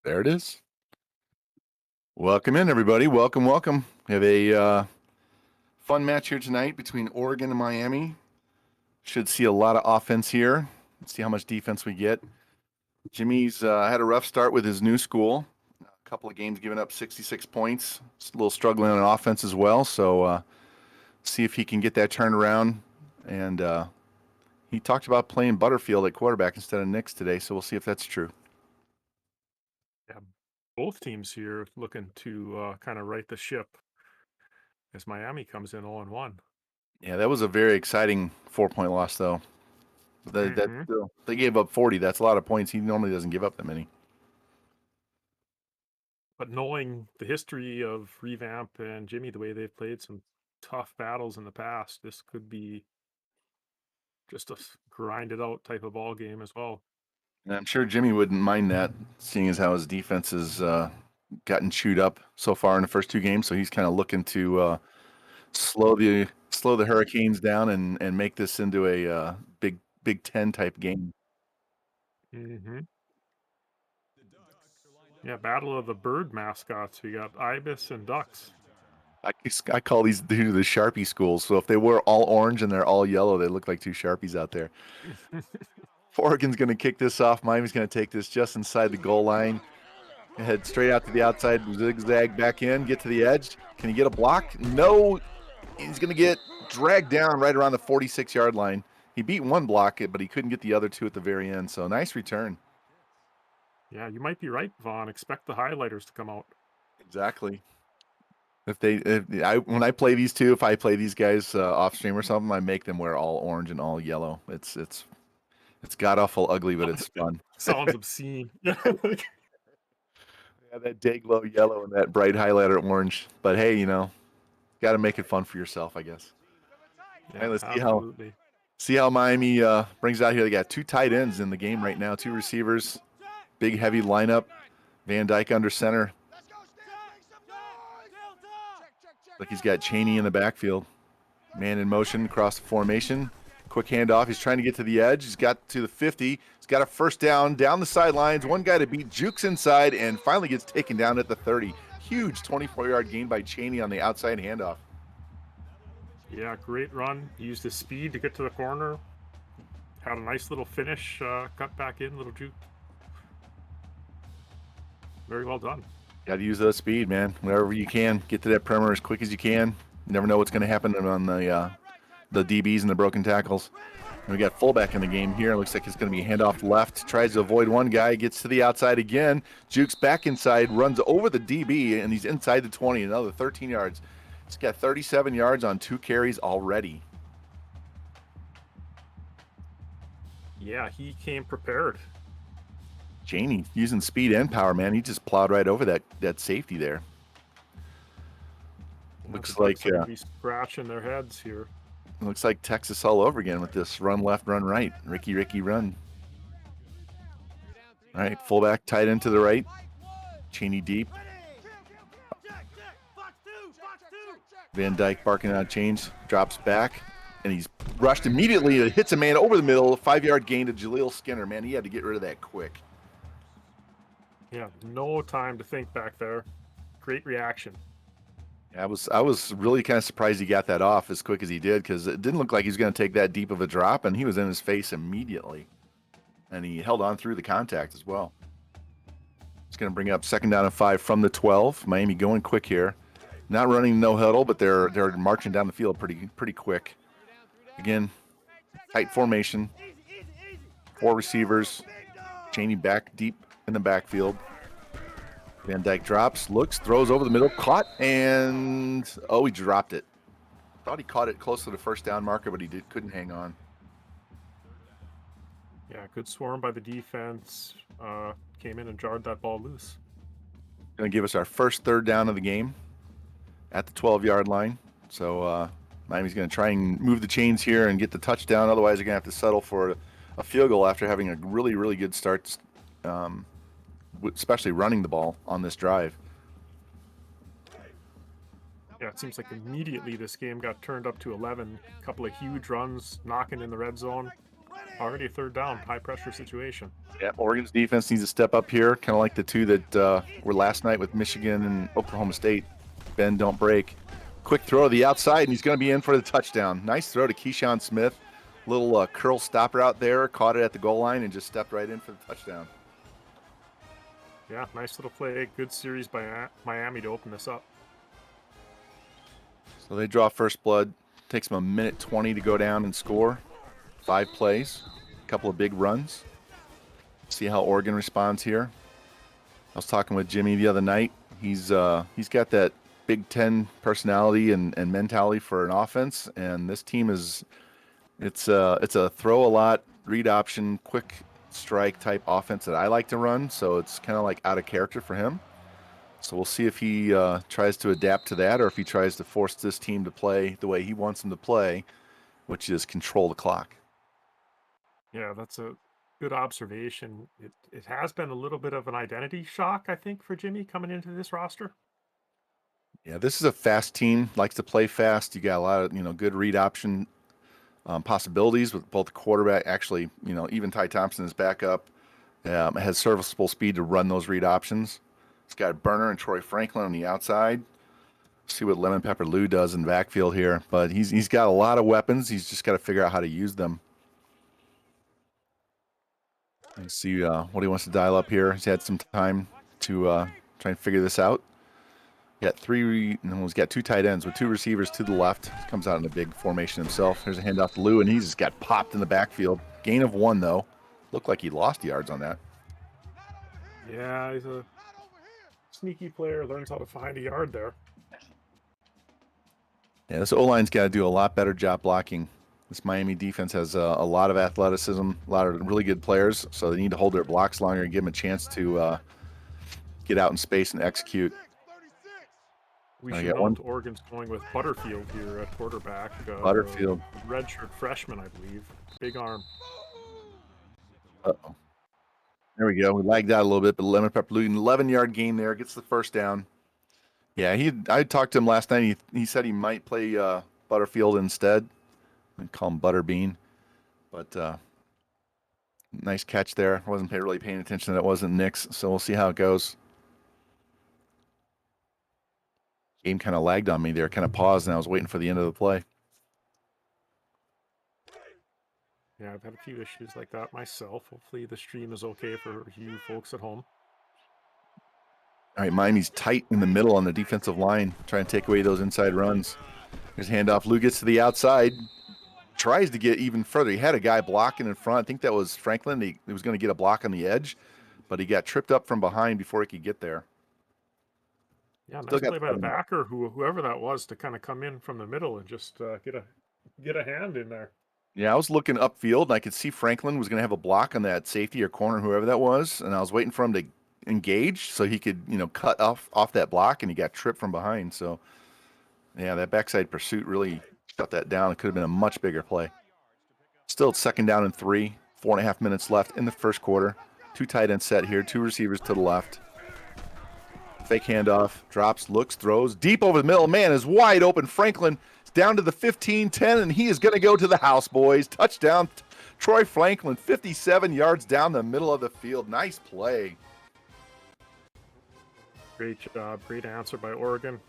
There it is. Welcome in, everybody. Welcome, welcome. We have a fun match here tonight between Oregon and Miami. Should see a lot of offense here. Let's see how much defense we get. Jimmy's had a rough start with his new school. A couple of games giving up 66 points. Just a little struggling on offense as well. So see if he can get that turned around. And he talked about playing Butterfield at quarterback instead of Nix today. So we'll see if that's true. Yeah, both teams here looking to kind of right the ship as Miami comes in 0-1. Yeah, that was a very exciting 4-point loss, though. That hmm still, they gave up 40. That's a lot of points. He normally doesn't give up that many. But knowing the history of Revamp and Jimmy, the way they've played some tough battles in the past, this could be just a grind it out type of ball game as well. And I'm sure Jimmy wouldn't mind that, seeing as how his defense has gotten chewed up so far in the first two games. So he's kind of looking to slow the Hurricanes down and make this into a Big Ten type game. hmm Yeah, battle of the bird mascots. We got ibis and ducks. I call these the Sharpie schools. So if they were all orange and they're all yellow, they look like two Sharpies out there. Oregon's going to kick this off. Miami's going to take this just inside the goal line. Head straight out to the outside, zigzag back in, get to the edge. Can he get a block? No. He's going to get dragged down right around the 46-yard line. He beat one block, but he couldn't get the other two at the very end. So nice return. Yeah, you might be right, Vaughn. Expect the highlighters to come out. Exactly. When I play these two, if I play these guys off stream or something, I make them wear all orange and all yellow. It's god awful ugly, but it's fun. Sounds obscene. Yeah, that day glow yellow and that bright highlighter orange. But hey, got to make it fun for yourself, I guess. All right, Yeah, let's absolutely. see how Miami brings out here. They got two tight ends in the game right now, two receivers, big heavy lineup. Van Dyke under center. Like he's got Chaney in the backfield. Man in motion across the formation. Quick handoff. He's trying to get to the edge. He's got to the 50. He's got a first down the sidelines. One guy to beat. Jukes inside and finally gets taken down at the 30. Huge 24-yard gain by Chaney on the outside handoff. Yeah, great run. Used his speed to get to the corner. Had a nice little finish, cut back in, little juke. Very well done. Got to use that speed, man. Wherever you can, get to that perimeter as quick as you can. You never know what's going to happen on the DBs and the broken tackles. And we got fullback in the game here. Looks like it's going to be a handoff left. Tries to avoid one guy. Gets to the outside again. Jukes back inside. Runs over the DB, and he's inside the 20. Another 13 yards. He's got 37 yards on 2 carries already. Yeah, he came prepared. Chaney using speed and power, man. He just plowed right over that safety there. Looks The Ducks like are gonna be scratching their heads here. looks like Texas all over again with this run left, run right. Ricky run. All right, fullback tight end to the right. Chaney deep. Van Dyke barking out change. Drops back. And he's rushed immediately. It hits a man over the middle. 5-yard gain to Jaleel Skinner. Man, he had to get rid of that quick. Yeah, no time to think back there. Great reaction. I was really kind of surprised he got that off as quick as he did because it didn't look like he was going to take that deep of a drop, and he was in his face immediately. And he held on through the contact as well. It's going to bring up 2nd down and 5 from the 12. Miami going quick here. Not running no huddle, but they're marching down the field pretty quick. Again, tight formation. 4 receivers. Chaney back deep in the backfield. Van Dyke drops, looks, throws over the middle, caught, and he dropped it. Thought he caught it close to the first down marker, but he couldn't hang on. Yeah, good swarm by the defense. Came in and jarred that ball loose. Going to give us our first 3rd down of the game at the 12-yard line. So Miami's going to try and move the chains here and get the touchdown. Otherwise, they're going to have to settle for a field goal after having a really, really good start, especially running the ball on this drive. Yeah, it seems like immediately this game got turned up to 11. A couple of huge runs, knocking in the red zone. Already third down, high pressure situation. Yeah, Oregon's defense needs to step up here, kind of like the two that were last night with Michigan and Oklahoma State. Bend, don't break. Quick throw to the outside, and he's going to be in for the touchdown. Nice throw to Keyshawn Smith. Little curl stopper out there, caught it at the goal line, and just stepped right in for the touchdown. Yeah, nice little play. Good series by Miami to open this up. So they draw first blood. Takes them a minute 20 to go down and score. 5 plays, a couple of big runs. See how Oregon responds here. I was talking with Jimmy the other night. He's got that Big Ten personality and mentality for an offense, and this team is it's a throw a lot, read option, quick strike type offense that I like to run. So it's kind of like out of character for him. So we'll see if he tries to adapt to that, or if he tries to force this team to play the way he wants them to play, which is control the clock. Yeah, that's a good observation. It has been a little bit of an identity shock, I think, for Jimmy coming into this roster. Yeah, this is a fast team, likes to play fast. You got a lot of good read option possibilities with both the quarterback. Actually, even Ty Thompson is back up. Has serviceable speed to run those read options. He's got Burner and Troy Franklin on the outside. See what Lemon Pepper Lou does in the backfield here, but he's got a lot of weapons. He's just got to figure out how to use them. And see what he wants to dial up here. He's had some time to try and figure this out. He's got 2 tight ends with 2 receivers to the left. Comes out in a big formation himself. There's a handoff to Lou, and he's just got popped in the backfield. Gain of 1, though. Looked like he lost yards on that. Yeah, he's a sneaky player. Learns how to find a yard there. Yeah, this O-line's got to do a lot better job blocking. This Miami defense has a lot of athleticism, a lot of really good players, so they need to hold their blocks longer and give them a chance to get out in space and execute. We should note Oregon's going with Butterfield here at quarterback. Butterfield. Redshirt freshman, I believe. Big arm. Uh-oh. There we go. We lagged out a little bit, but Lemon Pepper Lou, 11-yard gain there, gets the first down. Yeah, I talked to him last night. He said he might play Butterfield instead. I call him Butterbean. But nice catch there. I wasn't really paying attention that it wasn't Nick's, so we'll see how it goes. Game kind of lagged on me there, kind of paused, and I was waiting for the end of the play. Yeah, I've had a few issues like that myself. Hopefully the stream is okay for you folks at home. All right, Miami's tight in the middle on the defensive line, trying to take away those inside runs. Here's handoff. Lou gets to the outside, tries to get even further. He had a guy blocking in front. I think that was Franklin. He was going to get a block on the edge, but he got tripped up from behind before he could get there. Yeah, nice play by the backer, whoever that was, to kind of come in from the middle and just get a hand in there. Yeah, I was looking upfield, and I could see Franklin was going to have a block on that safety or corner, whoever that was, and I was waiting for him to engage so he could, cut off that block, and he got tripped from behind. So, yeah, that backside pursuit really shut that down. It could have been a much bigger play. Still, it's 2nd down and 3, 4.5 minutes left in the first quarter. 2 tight end set here, 2 receivers to the left. Fake handoff, drops, looks, throws. Deep over the middle, man is wide open. Franklin is down to the 15-10, and he is going to go to the house, boys. Touchdown, Troy Franklin, 57 yards down the middle of the field. Nice play. Great job. Great answer by Oregon.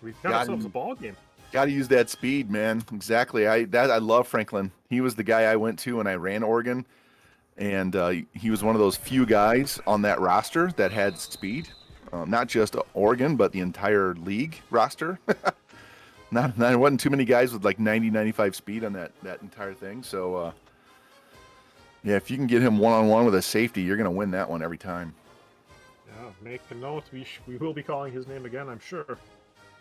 We've got ourselves a ball game. Got to use that speed, man. Exactly. I love Franklin. He was the guy I went to when I ran Oregon. And he was one of those few guys on that roster that had speed, not just Oregon, but the entire league roster. There wasn't too many guys with like 90, 95 speed on that entire thing. So, yeah, if you can get him one-on-one with a safety, you're going to win that one every time. Yeah, make a note. We will be calling his name again, I'm sure.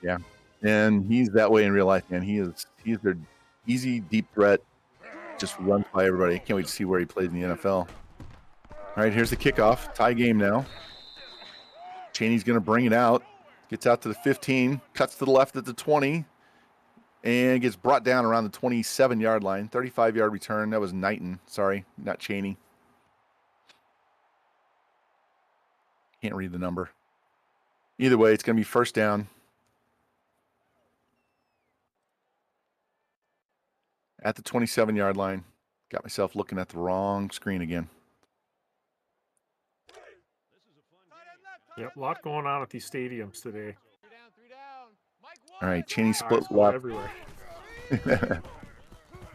Yeah, and he's that way in real life, man. He's their easy, deep threat. Just runs by everybody. Can't wait to see where he plays in the NFL. All right, here's the kickoff. Tie game now. Chaney's going to bring it out. Gets out to the 15. Cuts to the left at the 20. And gets brought down around the 27-yard line. 35-yard return. That was Knighton. Sorry, not Chaney. Can't read the number. Either way, it's going to be 1st down. At the 27-yard line. Got myself looking at the wrong screen again. Yep, a lot going on at these stadiums today. All right, Cheney split Eyes going left. everywhere.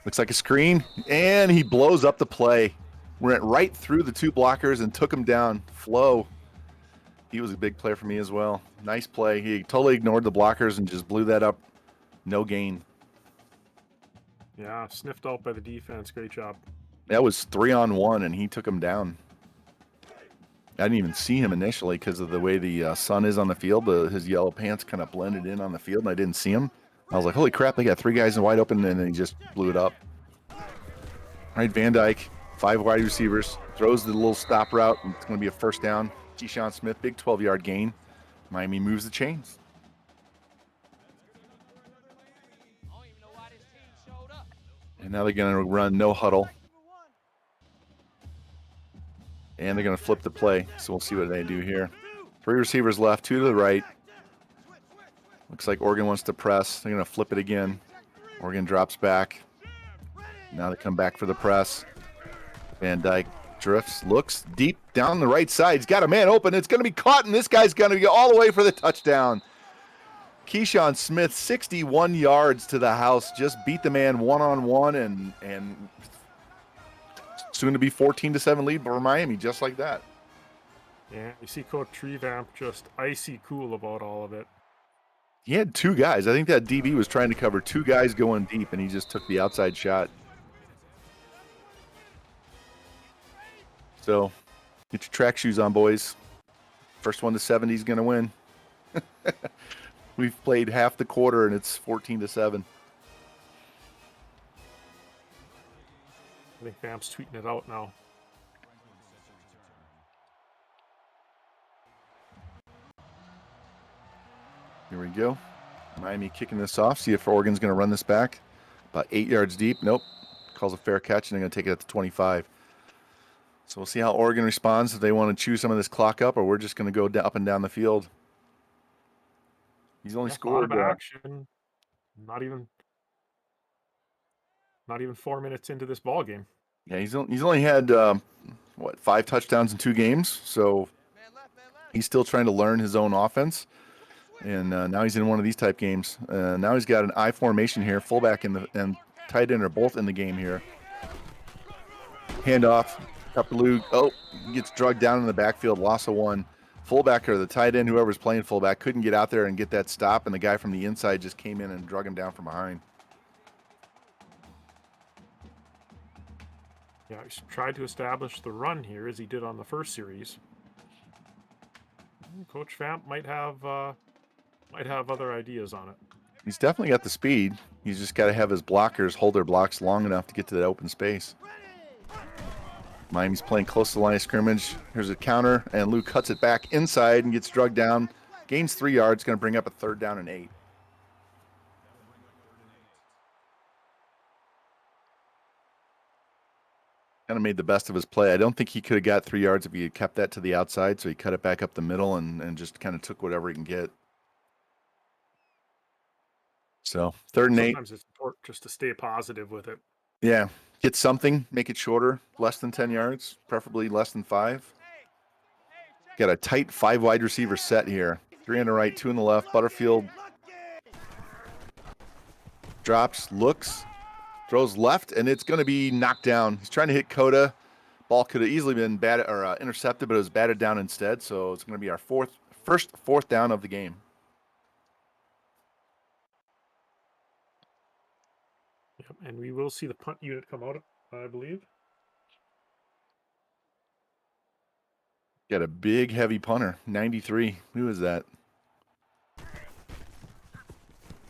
Looks like a screen, and he blows up the play. Went right through the 2 blockers and took him down. Flo, he was a big player for me as well. Nice play. He totally ignored the blockers and just blew that up. No gain. Yeah, sniffed out by the defense. Great job. That was 3-on-1, and he took him down. I didn't even see him initially because of the way the sun is on the field. His yellow pants kind of blended in on the field, and I didn't see him. I was like, holy crap, they got 3 guys wide open, and then he just blew it up. All right, Van Dyke, 5 wide receivers, throws the little stop route, and it's going to be a first down. Keyshawn Smith, big 12-yard gain. Miami moves the chains. And now they're going to run no huddle. And they're going to flip the play, so we'll see what they do here. 3 receivers left, 2 to the right. Looks like Oregon wants to press. They're going to flip it again. Oregon drops back. Now they come back for the press. Van Dyke drifts, looks deep down the right side. He's got a man open. It's going to be caught, and this guy's going to go all the way for the touchdown. Keyshawn Smith, 61 yards to the house, just beat the man one-on-one, and soon to be 14-7 lead for Miami, just like that. Yeah, you see Coach Revamp just icy cool about all of it. He had 2 guys. I think that DB was trying to cover 2 guys going deep, and he just took the outside shot. So, get your track shoes on, boys. First one to 70 is going to win. We've played half the quarter, and it's 14-7. I think Vamp's tweeting it out now. Here we go. Miami kicking this off. See if Oregon's going to run this back. About 8 yards deep. Nope. Calls a fair catch, and they're going to take it at the 25. So we'll see how Oregon responds, if they want to chew some of this clock up, or we're just going to go up and down the field. He's only scored a lot of action. Not even 4 minutes into this ball game. Yeah, he's only had 5 touchdowns in 2 games, so he's still trying to learn his own offense. And now he's in one of these type games. Now he's got an I formation here. Fullback and tight end are both in the game here. Handoff. Kapaloo. Oh, he gets drugged down in the backfield. Loss of 1. Fullback or the tight end, whoever's playing fullback, couldn't get out there and get that stop, and the guy from the inside just came in and drug him down from behind. Yeah, he's tried to establish the run here as he did on the first series. Coach Vamp might have other ideas on it. He's definitely got the speed. He's just got to have his blockers hold their blocks long enough to get to that open space. Miami's playing close to the line of scrimmage. Here's a counter, and Luke cuts it back inside and gets drugged down. Gains 3 yards, going to bring up a 3rd down and 8. Kind of made the best of his play. I don't think he could have got 3 yards if he had kept that to the outside, so he cut it back up the middle and just kind of took whatever he can get. So 3rd and 8. Sometimes it's important just to stay positive with it. Yeah, get something, make it shorter, less than 10 yards, preferably less than 5. Got a tight 5 wide receiver set here. 3 on the right, 2 on the left. Butterfield drops, looks, throws left, and it's going to be knocked down. He's trying to hit Coda. Ball could have easily been intercepted, but it was batted down instead. So it's going to be our first fourth down of the game. Yep, and we will see the punt unit come out, I believe. Got a big, heavy punter, 93. Who is that?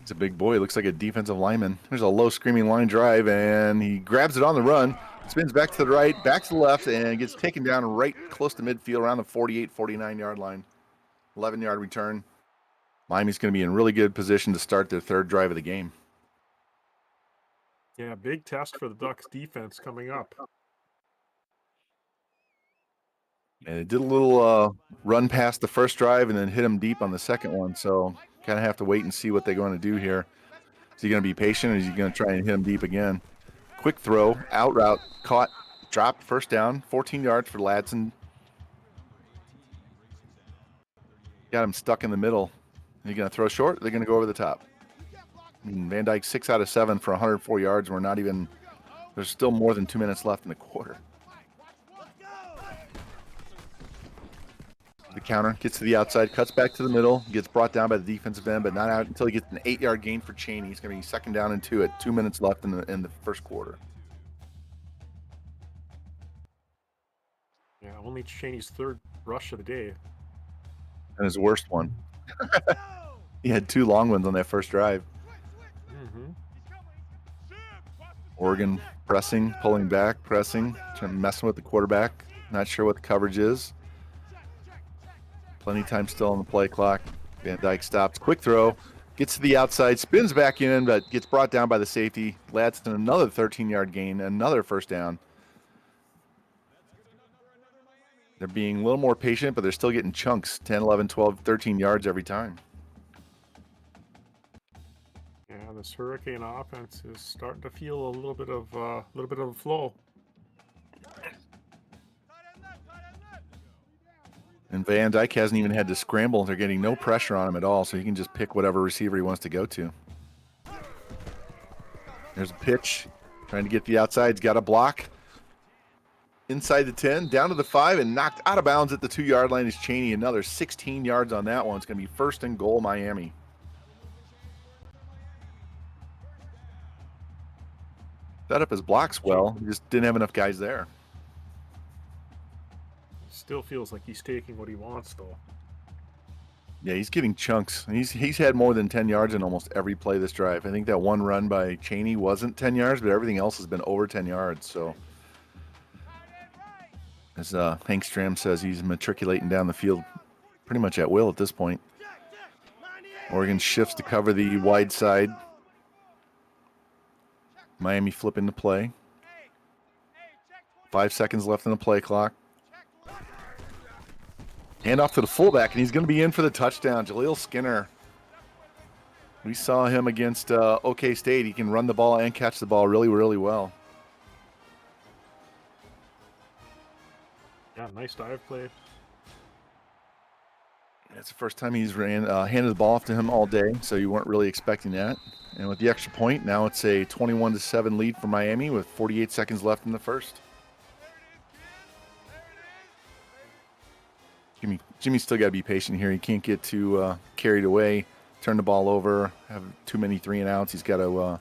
He's a big boy. Looks like a defensive lineman. There's a low screaming line drive, and he grabs it on the run, spins back to the right, back to the left, and gets taken down right close to midfield around the 48, 49-yard line. 11-yard return. Miami's going to be in really good position to start their 3rd drive of the game. Yeah, big test for the Ducks defense coming up. And it did a little run past the first drive and then hit him deep on the second one. So kind of have to wait and see what they're going to do here. Is he going to be patient, or is he going to try and hit him deep again? Quick throw, out route, caught, dropped, first down, 14 yards for Ladson. Got him stuck in the middle. Are going to throw short? They're going to go over the top. And Van Dyke 6 out of 7 for 104 yards. We're not even. There's still more than 2 minutes left in the quarter. The counter gets to the outside, cuts back to the middle, gets brought down by the defensive end, but not out until he gets an 8-yard gain for Cheney. He's going to be second down and 2 at 2 minutes left in the first quarter. Yeah, only Cheney's third rush of the day. And his worst one. He had 2 long ones on that first drive. Oregon pressing, pulling back, pressing, messing with the quarterback. Not sure what the coverage is. Plenty of time still on the play clock. Van Dyke stops. Quick throw. Gets to the outside. Spins back in, but gets brought down by the safety. Ladson another 13-yard gain. Another first down. They're being a little more patient, but they're still getting chunks. 10, 11, 12, 13 yards every time. Yeah, this Hurricane offense is starting to feel a little bit of a flow. And Van Dyke hasn't even had to scramble. They're getting no pressure on him at all, so he can just pick whatever receiver he wants to go to. There's a pitch. Trying to get the outside. He's got a block. Inside the 10, down to the 5, and knocked out of bounds at the 2-yard line is Cheney. Another 16 yards on that one. It's going to be first and goal, Miami. Set up his blocks well. He just didn't have enough guys there. Still feels like he's taking what he wants, though. Yeah, he's getting chunks. He's had more than 10 yards in almost every play this drive. I think that one run by Cheney wasn't 10 yards, but everything else has been over 10 yards. So, as Hank Stram says, he's matriculating down the field pretty much at will at this point. Oregon shifts to cover the wide side. Miami flipping the play. 5 seconds left on the play clock. Hand off to the fullback, and he's going to be in for the touchdown. Jaleel Skinner. We saw him against OK State. He can run the ball and catch the ball really, really well. Yeah, nice dive play. It's the first time he's handed the ball off to him all day, so you weren't really expecting that. And with the extra point, now it's a 21-7 lead for Miami with 48 seconds left in the first. Jimmy's still got to be patient here. He can't get too carried away, turn the ball over, have too many 3-and-outs. He's got to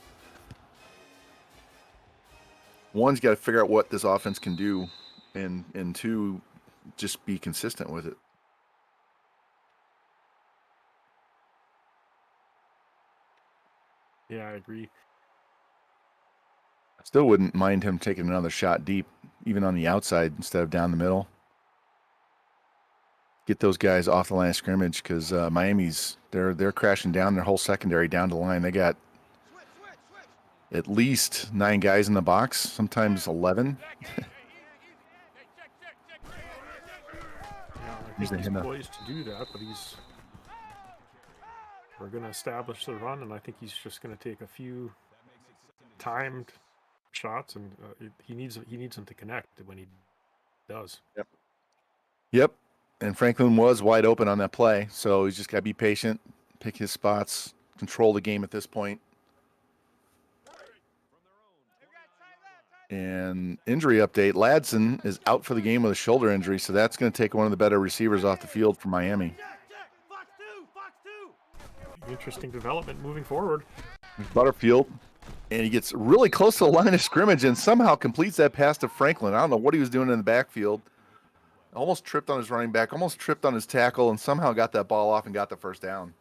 one's got to figure out what this offense can do, and two, just be consistent with it. Yeah, I agree. I still wouldn't mind him taking another shot deep, even on the outside instead of down the middle. Get those guys off the line of scrimmage, because Miami's they're crashing down their whole secondary down the line. They got at least 9 guys in the box, sometimes 11. Yeah, I think he's poised to do that, but we're going to establish the run, and I think he's just going to take a few timed shots, and he needs them to connect when he does. Yep. And Franklin was wide open on that play, so he's just got to be patient, pick his spots, control the game at this point. And injury update, Ladson is out for the game with a shoulder injury, so that's going to take one of the better receivers off the field for Miami. Interesting development moving forward. There's Butterfield, and he gets really close to the line of scrimmage and somehow completes that pass to Franklin. I don't know what he was doing in the backfield. Almost tripped on his running back, almost tripped on his tackle, and somehow got that ball off and got the first down.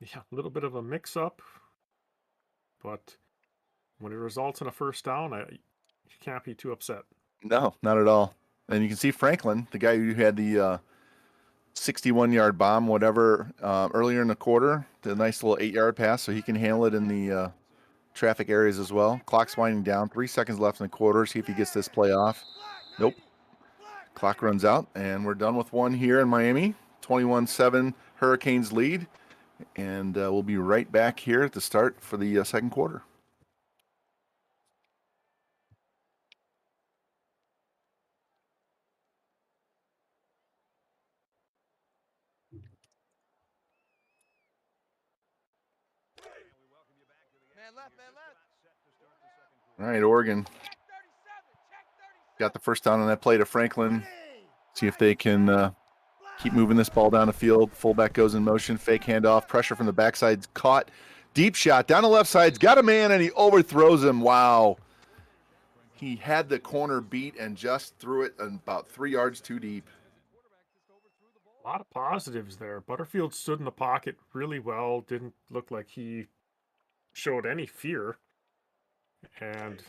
Yeah, a little bit of a mix-up, but when it results in a first down, you can't be too upset. No, not at all. And you can see Franklin, the guy who had the 61-yard bomb, whatever, earlier in the quarter, the nice little 8-yard pass, so he can handle it in the traffic areas as well. Clock's winding down. 3 seconds left in the quarter. See if he gets this play off. Nope. Clock runs out, and we're done with one here in Miami. 21-7 Hurricanes lead, and we'll be right back here at the start for the second quarter. All right, Oregon got the first down on that play to Franklin. See if they can keep moving this ball down the field. Fullback goes in motion, fake handoff, pressure from the backside, caught. Deep shot down the left side's got a man, and he overthrows him. Wow. He had the corner beat and just threw it about 3 yards too deep. A lot of positives there. Butterfield stood in the pocket really well. Didn't look like he showed any fear. And,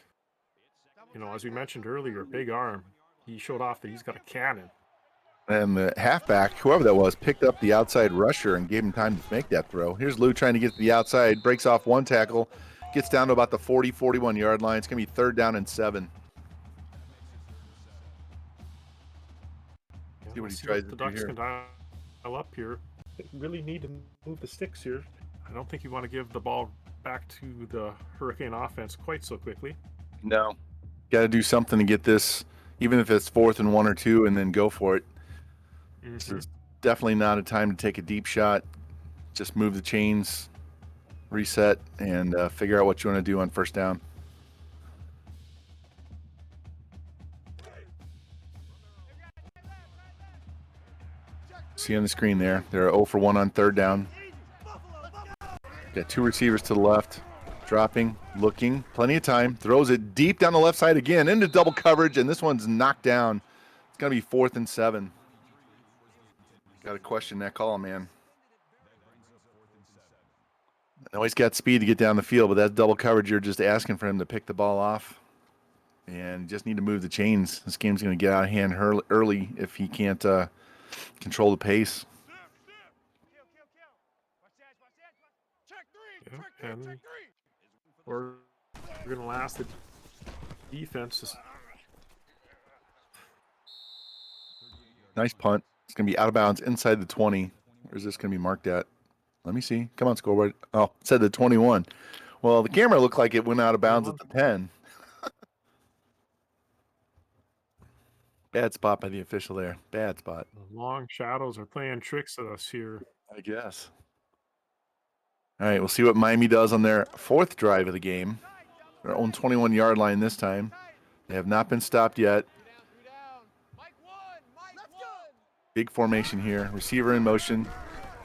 as we mentioned earlier, big arm. He showed off that he's got a cannon. And the halfback, whoever that was, picked up the outside rusher and gave him time to make that throw. Here's Lou trying to get to the outside, breaks off one tackle, gets down to about the 40, 41-yard line. It's going to be 3rd down and 7. See what he tries to the do Ducks here. can dial up here. They really need to move the sticks here. I don't think you want to give the ball back to the Hurricane offense quite so quickly. No. Got to do something to get this, even if it's 4th and 1 or 2, and then go for it. This is definitely not a time to take a deep shot. Just move the chains, reset, and figure out what you want to do on 1st down. See on the screen there, they're 0 for 1 on 3rd down. Got 2 receivers to the left, dropping, looking, plenty of time, throws it deep down the left side again into double coverage, and this one's knocked down. It's going to be 4th and 7. Got to question that call, man. I know he's got speed to get down the field, but that double coverage, you're just asking for him to pick the ball off. And you just need to move the chains. This game's going to get out of hand early if he can't control the pace. Yeah, and we're going to last the defense. Nice punt. It's going to be out of bounds inside the 20. Where's this going to be marked at? Let me see. Come on, scoreboard. Oh, it said the 21. Well, the camera looked like it went out of bounds at the 10. Bad spot by the official there. Bad spot. The long shadows are playing tricks at us here. I guess. All right, we'll see what Miami does on their 4th drive of the game. Their own 21-yard line this time. They have not been stopped yet. Big formation here. Receiver in motion.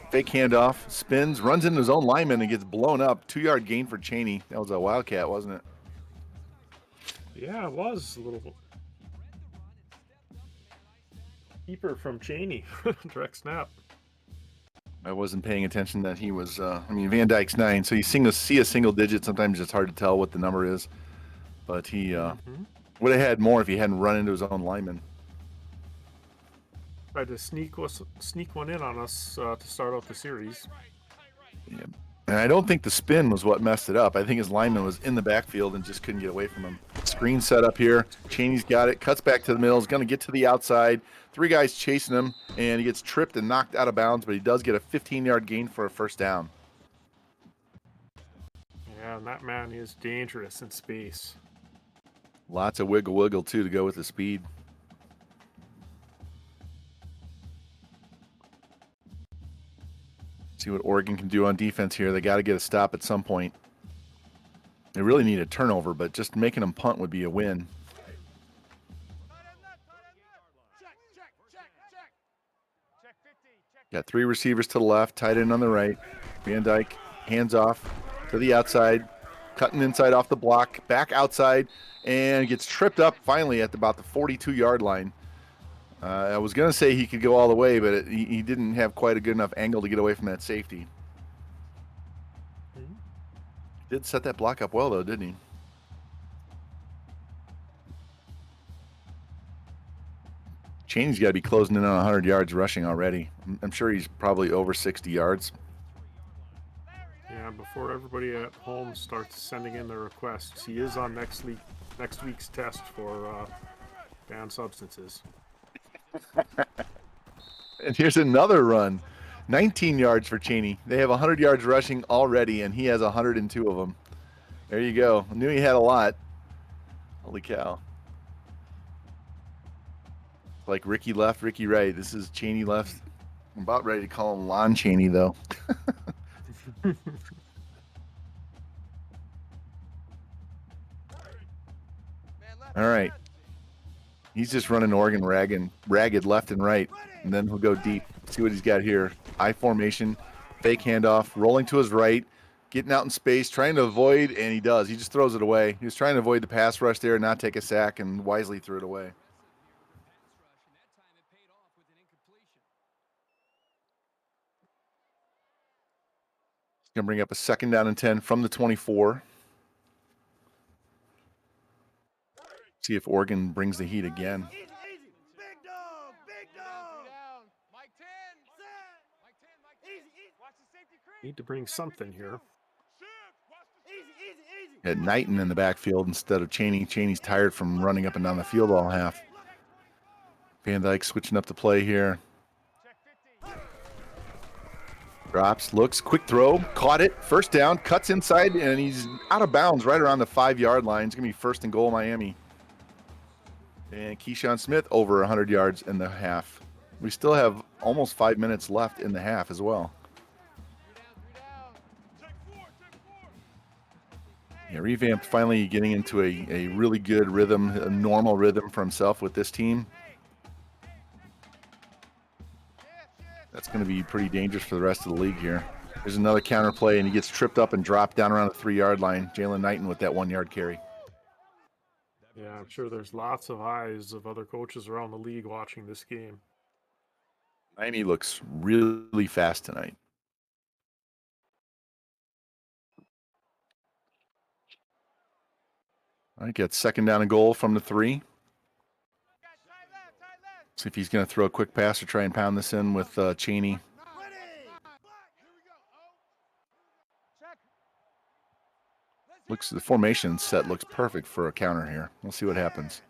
Fake handoff. Spins. Runs into his own lineman and gets blown up. 2-yard gain for Cheney. That was a Wildcat, wasn't it? Yeah, it was a little keeper from Cheney. Direct snap. I wasn't paying attention that he was, Van Dyke's 9, so you see a single digit. Sometimes it's hard to tell what the number is. But he would have had more if he hadn't run into his own lineman. Tried to sneak one in on us to start out the series. Yeah. And I don't think the spin was what messed it up. I think his lineman was in the backfield and just couldn't get away from him. Screen set up here. Cheney's got it. Cuts back to the middle. Is going to get to the outside. 3 guys chasing him, and he gets tripped and knocked out of bounds, but he does get a 15-yard gain for a 1st down. Yeah, and that man is dangerous in space. Lots of wiggle, too, to go with the speed. See what Oregon can do on defense here. They got to get a stop at some point. They really need a turnover, but just making them punt would be a win. Got 3 receivers to the left, tight end on the right. Van Dyke, hands off to the outside, cutting inside off the block, back outside, and gets tripped up finally at about the 42-yard line. I was going to say he could go all the way, but he didn't have quite a good enough angle to get away from that safety. Did set that block up well, though, didn't he? Cheney's got to be closing in on 100 yards rushing already. I'm sure he's probably over 60 yards. Yeah, before everybody at home starts sending in their requests, he is on next week's test for banned substances. And here's another run. 19 yards for Cheney. They have 100 yards rushing already, and he has 102 of them. There you go. I knew he had a lot. Holy cow. Like Ricky left, Ricky right. This is Cheney left. I'm about ready to call him Lon Chaney, though. All right. He's just running Oregon ragged left and right, and then he'll go deep. See what he's got here. I formation, fake handoff, rolling to his right, getting out in space, trying to avoid, and he does. He just throws it away. He was trying to avoid the pass rush there, not take a sack, and wisely threw it away. Going to bring up a 2nd down and 10 from the 24. See if Oregon brings the heat again. Need to bring something here. Had Knighton in the backfield instead of Chaney. Chaney's tired from running up and down the field all half. Van Dyke switching up the play here. Drops, looks, quick throw, caught it, 1st down, cuts inside, and he's out of bounds right around the 5-yard line. It's going to be 1st and goal, Miami. And Keyshawn Smith over 100 yards in the half. We still have almost 5 minutes left in the half as well. Yeah, Revamped finally getting into a really good rhythm, a normal rhythm for himself with this team. That's going to be pretty dangerous for the rest of the league here. There's another counter play, and he gets tripped up and dropped down around the 3-yard line. Jalen Knighton with that 1-yard carry. Yeah, I'm sure there's lots of eyes of other coaches around the league watching this game. Miami looks really fast tonight. All right, got 2nd down and goal from the 3. See if he's going to throw a quick pass or try and pound this in with Chaney. The formation set looks perfect for a counter here. We'll see what happens.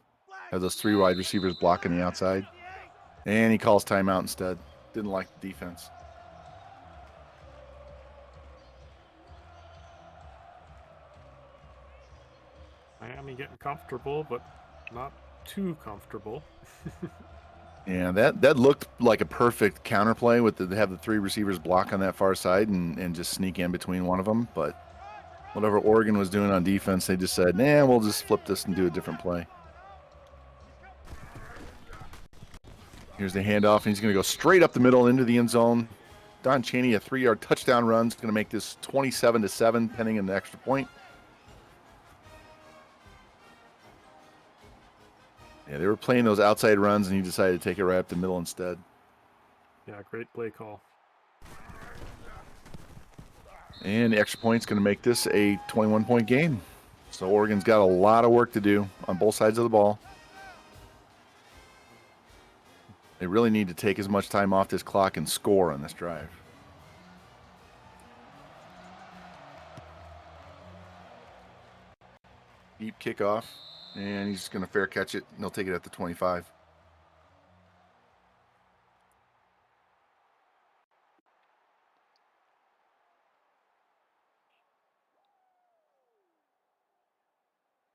Have those 3 wide receivers blocking the outside. And he calls timeout instead. Didn't like the defense. Miami getting comfortable, but not too comfortable. Yeah, that looked like a perfect counterplay with to have the 3 receivers block on that far side and just sneak in between one of them. But whatever Oregon was doing on defense, they just said, nah, we'll just flip this and do a different play. Here's the handoff, and he's going to go straight up the middle into the end zone. Don Chaney, a 3-yard touchdown run, is going to make this 27-7, pending an extra point. Yeah, they were playing those outside runs, and he decided to take it right up the middle instead. Yeah, great play call. And the extra point's going to make this a 21-point game. So Oregon's got a lot of work to do on both sides of the ball. They really need to take as much time off this clock and score on this drive. Deep kickoff, and he's going to fair catch it, and they'll take it at the 25.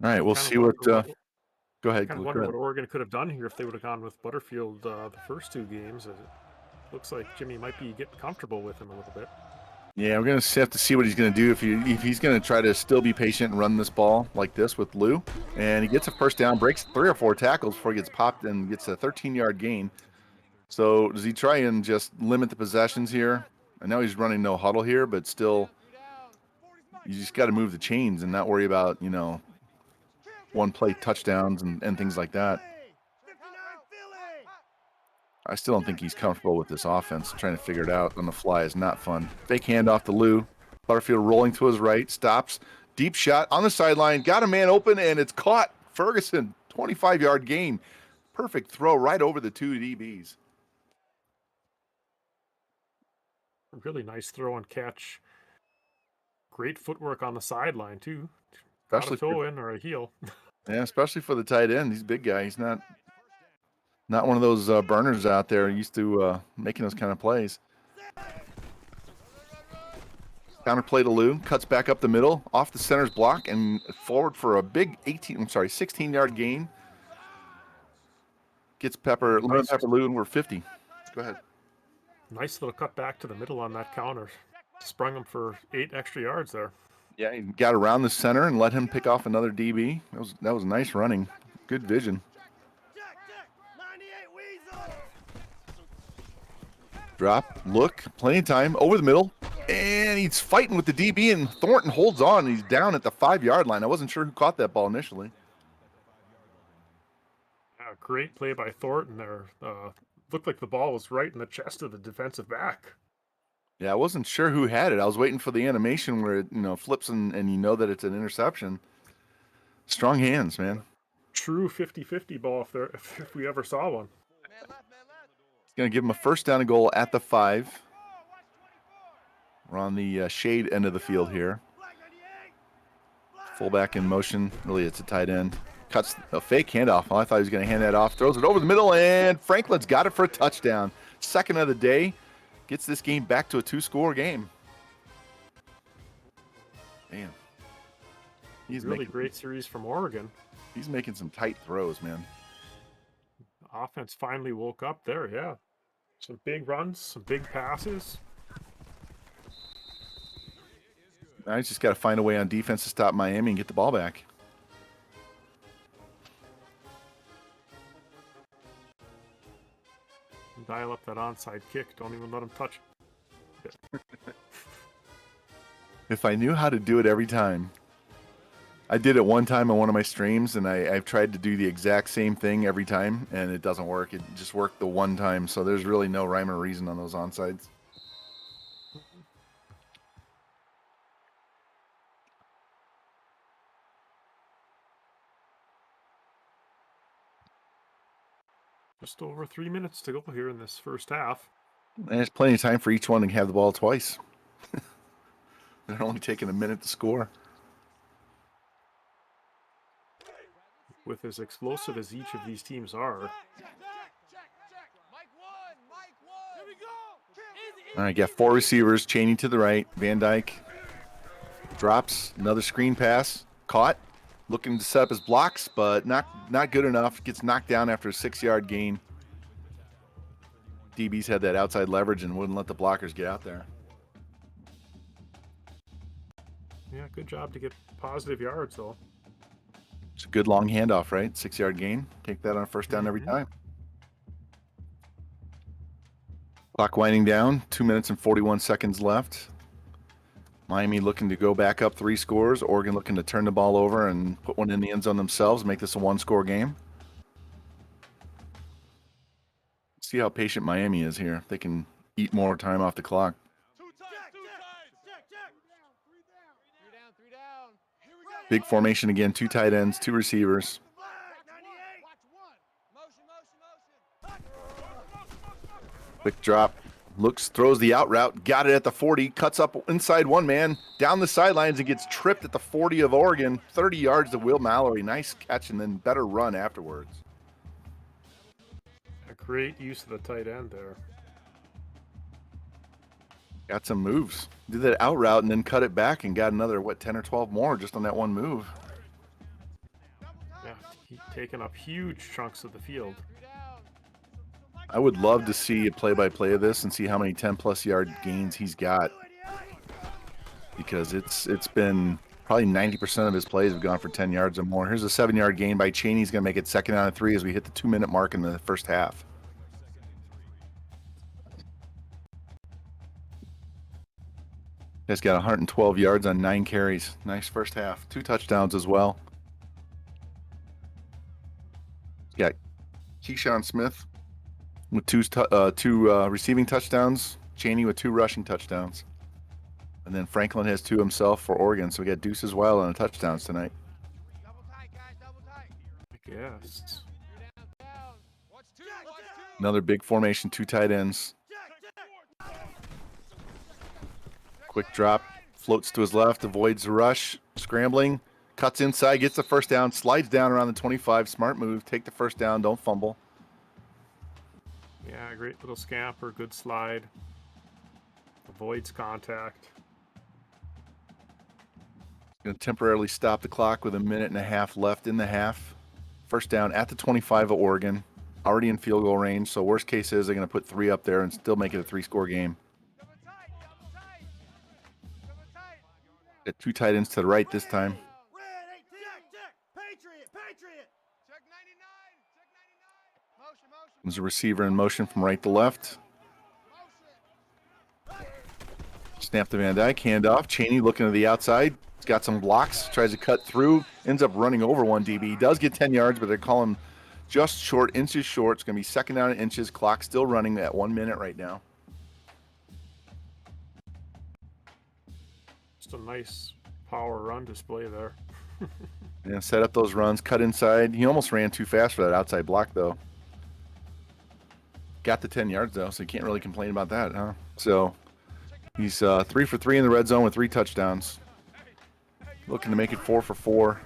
All right, we'll see what. Go ahead. Kind of wonder what Oregon could have done here if they would have gone with Butterfield the first 2 games. It looks like Jimmy might be getting comfortable with him a little bit. Yeah, we're going to have to see what he's going to do if he's going to try to still be patient and run this ball like this with Lou. And he gets a 1st down, breaks 3 or 4 tackles before he gets popped and gets a 13-yard gain. So does he try and just limit the possessions here? I know he's running no huddle here, but still, you just got to move the chains and not worry about, one-play touchdowns and things like that. I still don't think he's comfortable with this offense. Trying to figure it out on the fly is not fun. Fake handoff to Lou. Butterfield rolling to his right, stops. Deep shot on the sideline. Got a man open, and it's caught. Ferguson, 25-yard gain. Perfect throw right over the 2 DBs. Really nice throw and catch. Great footwork on the sideline, too. Especially a toe in or a heel. Yeah, especially for the tight end. He's a big guy. He's not one of those burners out there used to making those kind of plays. Counter play to Lou, cuts back up the middle, off the center's block, and forward for a big 16-yard gain. Gets Lemon Pepper Lou, and we're 50. Go ahead. Nice little cut back to the middle on that counter. Sprung him for 8 extra yards there. Yeah, he got around the center and let him pick off another DB. That was nice running. Good vision. Drop, look, plenty of time, over the middle, and he's fighting with the DB, and Thornton holds on. He's down at the 5-yard line. I wasn't sure who caught that ball initially. Yeah, great play by Thornton there. Looked like the ball was right in the chest of the defensive back. Yeah, I wasn't sure who had it. I was waiting for the animation where it, flips and you know that it's an interception. Strong hands, man. True 50-50 ball if we ever saw one. He's going to give him a first down and goal at the 5. We're on the shade end of the field here. Fullback in motion. Really, it's a tight end. Cuts a fake handoff. Oh, I thought he was going to hand that off. Throws it over the middle, and Franklin's got it for a touchdown. Second of the day. Gets this game back to a 2-score game. Man. He's really great series from Oregon. He's making some tight throws, man. Offense finally woke up there, yeah. Some big runs, some big passes. Now he's just got to find a way on defense to stop Miami and get the ball back. Dial up that onside kick. Don't even let him touch it. If I knew how to do it every time. I did it one time on one of my streams, and I've tried to do the exact same thing every time, and it doesn't work. It just worked the one time, so there's really no rhyme or reason on those onsides. Just over 3 minutes to go here in this first half. And there's plenty of time for each one to have the ball twice. They're only taking a minute to score. With as explosive as each of these teams are. All right, got 4 receivers. Chaney to the right. Van Dyke drops. Another screen pass. Caught. Looking to set up his blocks, but not good enough. Gets knocked down after a 6-yard gain. DB's had that outside leverage and wouldn't let the blockers get out there. Yeah, good job to get positive yards, though. It's a good long handoff, right? 6-yard gain. Take that on a first down every time. Clock winding down. 2 minutes and 41 seconds left. Miami looking to go back up 3 scores. Oregon looking to turn the ball over and put one in the end zone themselves, make this a 1-score game. See how patient Miami is here. They can eat more time off the clock. Big formation again. 2 tight ends, 2 receivers. Quick drop. Looks, throws the out route, got it at the 40, cuts up inside one man, down the sidelines and gets tripped at the 40 of Oregon. 30 yards to Will Mallory. Nice catch and then better run afterwards. A great use of the tight end there. Got some moves. Did that out route and then cut it back and got another, 10 or 12 more just on that one move. Yeah, taking up huge chunks of the field. I would love to see a play-by-play of this and see how many 10-plus yard gains he's got, because it's been probably 90% of his plays have gone for 10 yards or more. Here's a 7-yard gain by Chaney. He's going to make it 2nd down and 3 as we hit the 2-minute mark in the first half. He's got 112 yards on 9 carries. Nice first half. 2 touchdowns as well. Got Keyshawn Smith with 2 receiving touchdowns. Chaney with 2 rushing touchdowns. And then Franklin has 2 himself for Oregon. So we got Deuce as well on the touchdowns tonight. I guess. Another big formation, 2 tight ends. Quick drop, floats to his left, avoids the rush, scrambling, cuts inside, gets the first down, slides down around the 25. Smart move, take the first down, don't fumble. Yeah, great little scamper, good slide. Avoids contact. Going to temporarily stop the clock with 1.5 minutes left in the half. First down at the 25 of Oregon, already in field goal range. So worst case is they're going to put 3 up there and still make it a 3-score game. Got 2 tight ends to the right this time. There's a receiver in motion from right to left. Snap to Van Dyke, handoff. Cheney looking to the outside. He's got some blocks, tries to cut through, ends up running over one DB. He does get 10 yards, but they call him just short, inches short. It's going to be second down in inches. Clock still running at 1 minute right now. Just a nice power run display there. And set up those runs, cut inside. He almost ran too fast for that outside block, though. Got the 10 yards, though, so you can't really complain about that, huh? So he's 3 for 3 in the red zone with 3 touchdowns. Looking to make it 4 for 4.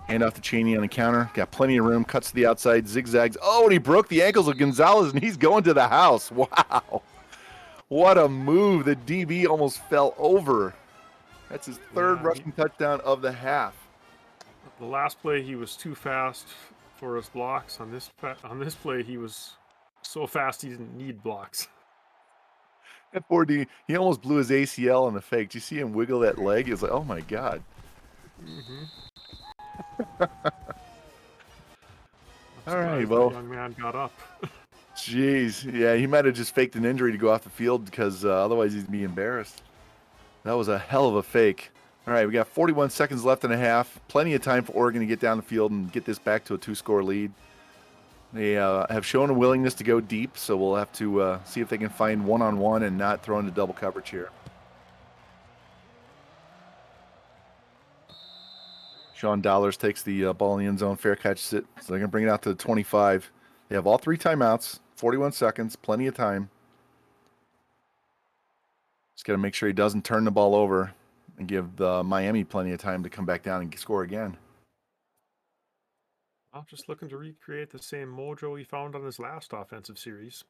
Hand off to Cheney on the counter. Got plenty of room. Cuts to the outside. Zigzags. Oh, and he broke the ankles of Gonzalez, and he's going to the house. Wow. What a move. The DB almost fell over. That's his third rushing touchdown of the half. The last play, he was too fast for his blocks. On this play, he was so fast he didn't need blocks. That poor D, he almost blew his ACL on the fake. Did you see him wiggle that leg? He was like, oh my God. All right, well. The young man got up. Jeez. Yeah, he might have just faked an injury to go off the field because otherwise he'd be embarrassed. That was a hell of a fake. All right, we got 41 seconds left and a half. Plenty of time for Oregon to get down the field and get this back to a 2-score lead. They have shown a willingness to go deep, so we'll have to see if they can find one-on-one and not throw into double coverage here. Sean Dollars takes the ball in the end zone, fair catches it, so they're going to bring it out to the 25. They have all 3 timeouts, 41 seconds, plenty of time. Just got to make sure he doesn't turn the ball over and give the Miami plenty of time to come back down and score again. I'm just looking to recreate the same mojo he found on his last offensive series.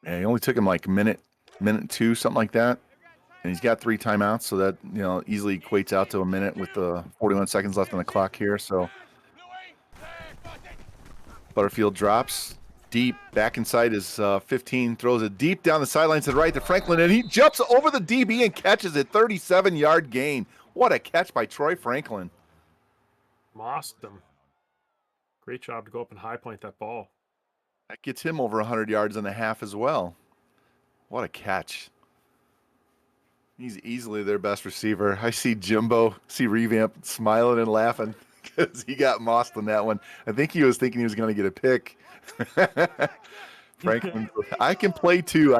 Yeah, he only took him like a minute 2, something like that. And he's got 3 timeouts, so that, you know, easily equates out to a minute with the 41 seconds left on the clock here. So Butterfield drops deep, back inside his 15, throws it deep down the sideline to the right to Franklin, and he jumps over the DB and catches it. 37-yard gain. What a catch by Troy Franklin. Mossed him. Great job to go up and high point that ball. That gets him over 100 yards and a half as well. What a catch. He's easily their best receiver. I see Jimbo, see Revamp smiling and laughing because he got mossed on that one. I think he was thinking he was going to get a pick. Franklin, I can play too.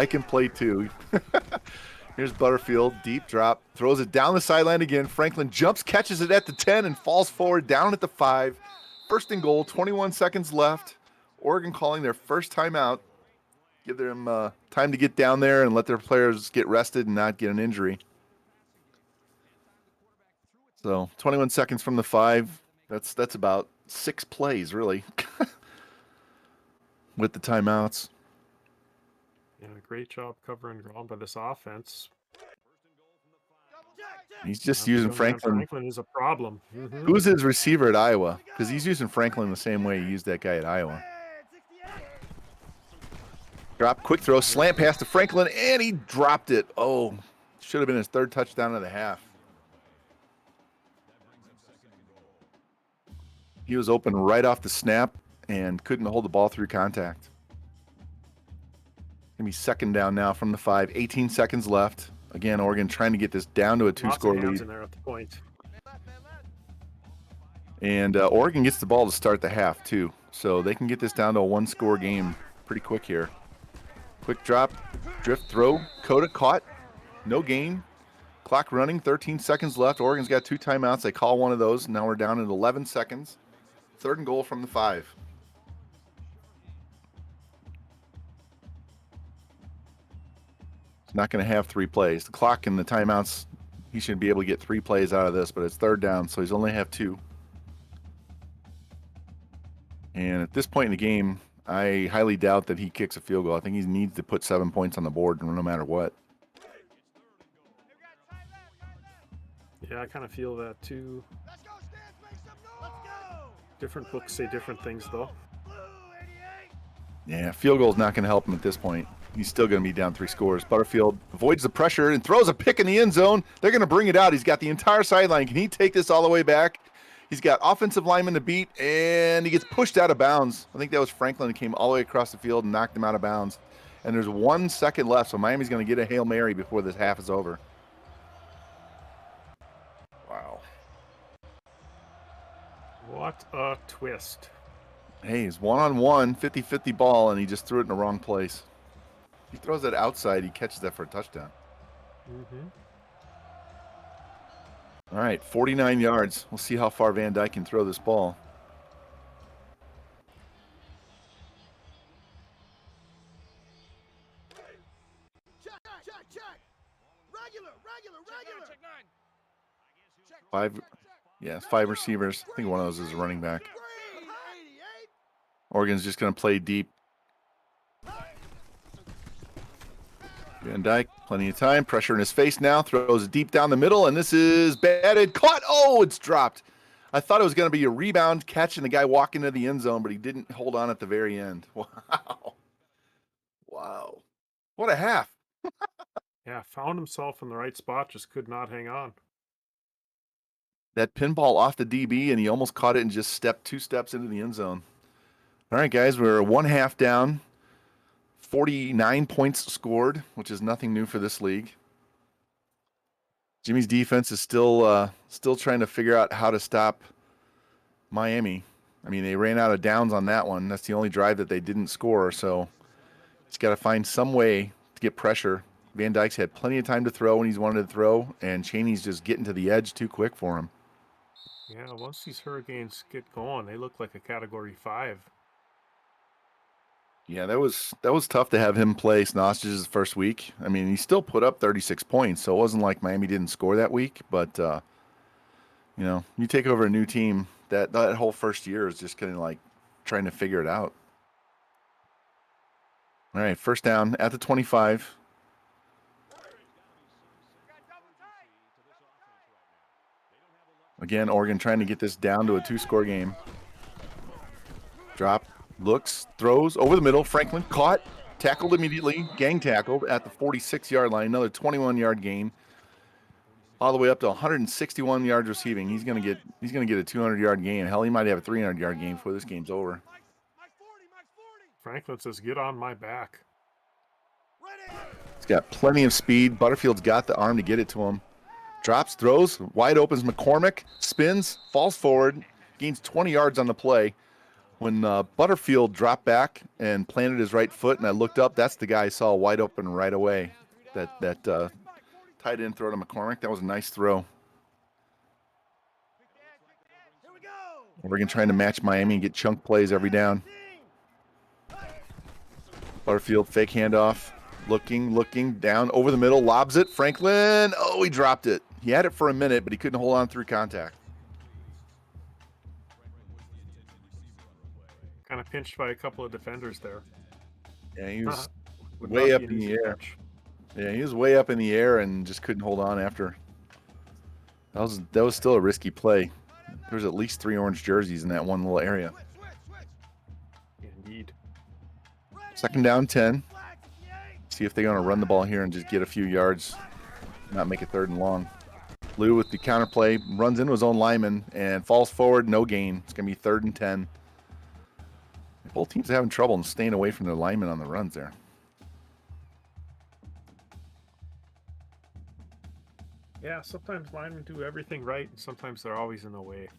Here's Butterfield, deep drop, throws it down the sideline again. Franklin jumps, catches it at the 10, and falls forward down at the 5. First and goal, 21 seconds left. Oregon calling their first timeout. Give them time to get down there and let their players get rested and not get an injury. So 21 seconds from the 5. That's about 6 plays, really, with the timeouts. Yeah, great job covering ground by this offense. He's just using Franklin. Franklin is a problem. Who's his receiver at Iowa? Because he's using Franklin the same way he used that guy at Iowa. Drop, quick throw, slant pass to Franklin, and he dropped it. Oh, should have been his 3rd touchdown of the half. He was open right off the snap and couldn't hold the ball through contact. Gonna be second down now from the 5. 18 seconds left. Again, Oregon trying to get this down to a 2-score lead. In there at the point. And Oregon gets the ball to start the half too, so they can get this down to a 1-score game pretty quick here. Quick drop, drift throw. Coda caught, no gain. Clock running, 13 seconds left. Oregon's got 2 timeouts. They call one of those. Now we're down at 11 seconds. 3rd and goal from the 5. It's not going to have 3 plays. The clock and the timeouts, he should be able to get 3 plays out of this, but it's 3rd down, so he's only have 2. And at this point in the game, I highly doubt that he kicks a field goal. I think he needs to put 7 points on the board no matter what. Yeah, I kind of feel that too. Different books say different things, though. Yeah, field goal is not going to help him at this point. He's still going to be down 3 scores. Butterfield avoids the pressure and throws a pick in the end zone. They're going to bring it out. He's got the entire sideline. Can he take this all the way back? He's got offensive lineman to beat, and he gets pushed out of bounds. I think that was Franklin who came all the way across the field and knocked him out of bounds. And there's 1 second left, so Miami's going to get a Hail Mary before this half is over. Wow. What a twist. Hey, he's one-on-one, 50-50 ball, and he just threw it in the wrong place. He throws it outside, he catches that for a touchdown. Mm-hmm. All right, 49 yards. We'll see how far Van Dyke can throw this ball. Check. Regular. Five receivers. I think one of those is a running back. Oregon's just going to play deep. Van Dyke, plenty of time. Pressure in his face now. Throws it deep down the middle, and this is batted. Caught. Oh, it's dropped. I thought it was going to be a rebound catch and the guy walk into the end zone, but he didn't hold on at the very end. Wow. What a half. Yeah, found himself in the right spot, just could not hang on. That pinball off the DB, and he almost caught it and just stepped 2 steps into the end zone. All right, guys, we're 1 half down. 49 points scored, which is nothing new for this league. Jimmy's defense is still trying to figure out how to stop Miami. I mean, they ran out of downs on that one. That's the only drive that they didn't score, so he's got to find some way to get pressure. Van Dyke's had plenty of time to throw when he's wanted to throw, and Chaney's just getting to the edge too quick for him. Yeah, once these Hurricanes get going, they look like a Category 5. Yeah, that was tough to have him play Snostage's first week. I mean, he still put up 36 points, so it wasn't like Miami didn't score that week. But you take over a new team, that whole first year is just kind of like trying to figure it out. All right, first down at the 25. Again, Oregon trying to get this down to a 2-score game. Drop. Looks, throws over the middle. Franklin caught, tackled immediately, gang tackled at the 46-yard line. Another 21-yard gain, all the way up to 161 yards receiving. He's gonna get a 200-yard gain. Hell, he might have a 300-yard gain before this game's over. Franklin says, "Get on my back." He's got plenty of speed. Butterfield's got the arm to get it to him. Drops, throws, wide opens McCormick, spins, falls forward, gains 20 yards on the play. When Butterfield dropped back and planted his right foot, and I looked up, that's the guy I saw wide open right away. That tight end throw to McCormick. That was a nice throw. Oregon trying to match Miami and get chunk plays every down. Butterfield, fake handoff. Looking, down over the middle, lobs it. Franklin, oh, he dropped it. He had it for a minute, but he couldn't hold on through contact. Kind of pinched by a couple of defenders there. Yeah, he was Would way not up be an in the easy air. catch. Yeah, he was way up in the air and just couldn't hold on after. That was still a risky play. There's at least 3 orange jerseys in that one little area. Indeed. Second down, 10. See if they're going to run the ball here and just get a few yards, not make it 3rd and long. Lou with the counterplay, runs into his own lineman and falls forward, no gain. It's going to be 3rd and 10. Both teams are having trouble in staying away from their linemen on the runs there. Yeah, sometimes linemen do everything right, and sometimes they're always in the way.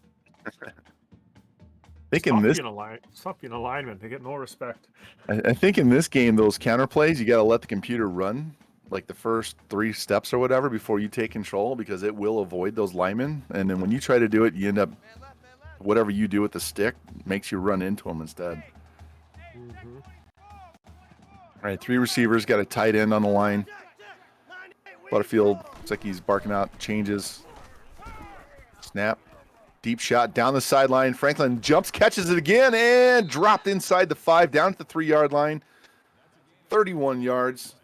Stop being a lineman. They get no respect. I think in this game, those counter plays, you got to let the computer run like the first 3 steps or whatever before you take control, because it will avoid those linemen. And then when you try to do it, you end up, whatever you do with the stick makes you run into them instead. Mm-hmm. All right, 3 receivers, got a tight end on the line. Butterfield, looks like he's barking out changes. Snap. Deep shot down the sideline. Franklin jumps, catches it again, and dropped inside the 5, down at the 3-yard line. 31 yards.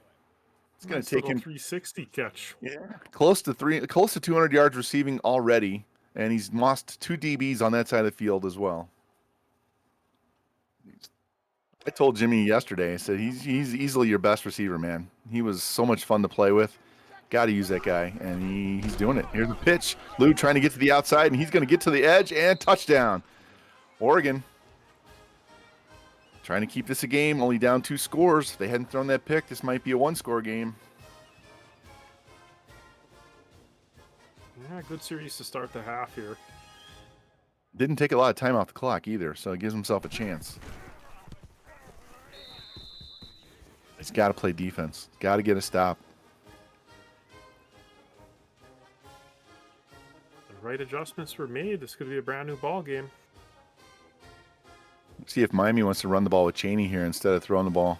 It's going to take him 360 catch. Yeah, close to 200 yards receiving already, and he's lost 2 DBs on that side of the field as well. I told Jimmy yesterday, I said he's easily your best receiver, man. He was so much fun to play with. Got to use that guy, and he's doing it. Here's the pitch. Lou trying to get to the outside, and he's going to get to the edge, and touchdown. Oregon trying to keep this a game, only down 2 scores. If they hadn't thrown that pick, this might be a 1-score game. Yeah, good series to start the half here. Didn't take a lot of time off the clock either, so it gives himself a chance. He's got to play defense. Got to get a stop. The right adjustments were made. This could be a brand new ball game. See if Miami wants to run the ball with Chaney here instead of throwing the ball.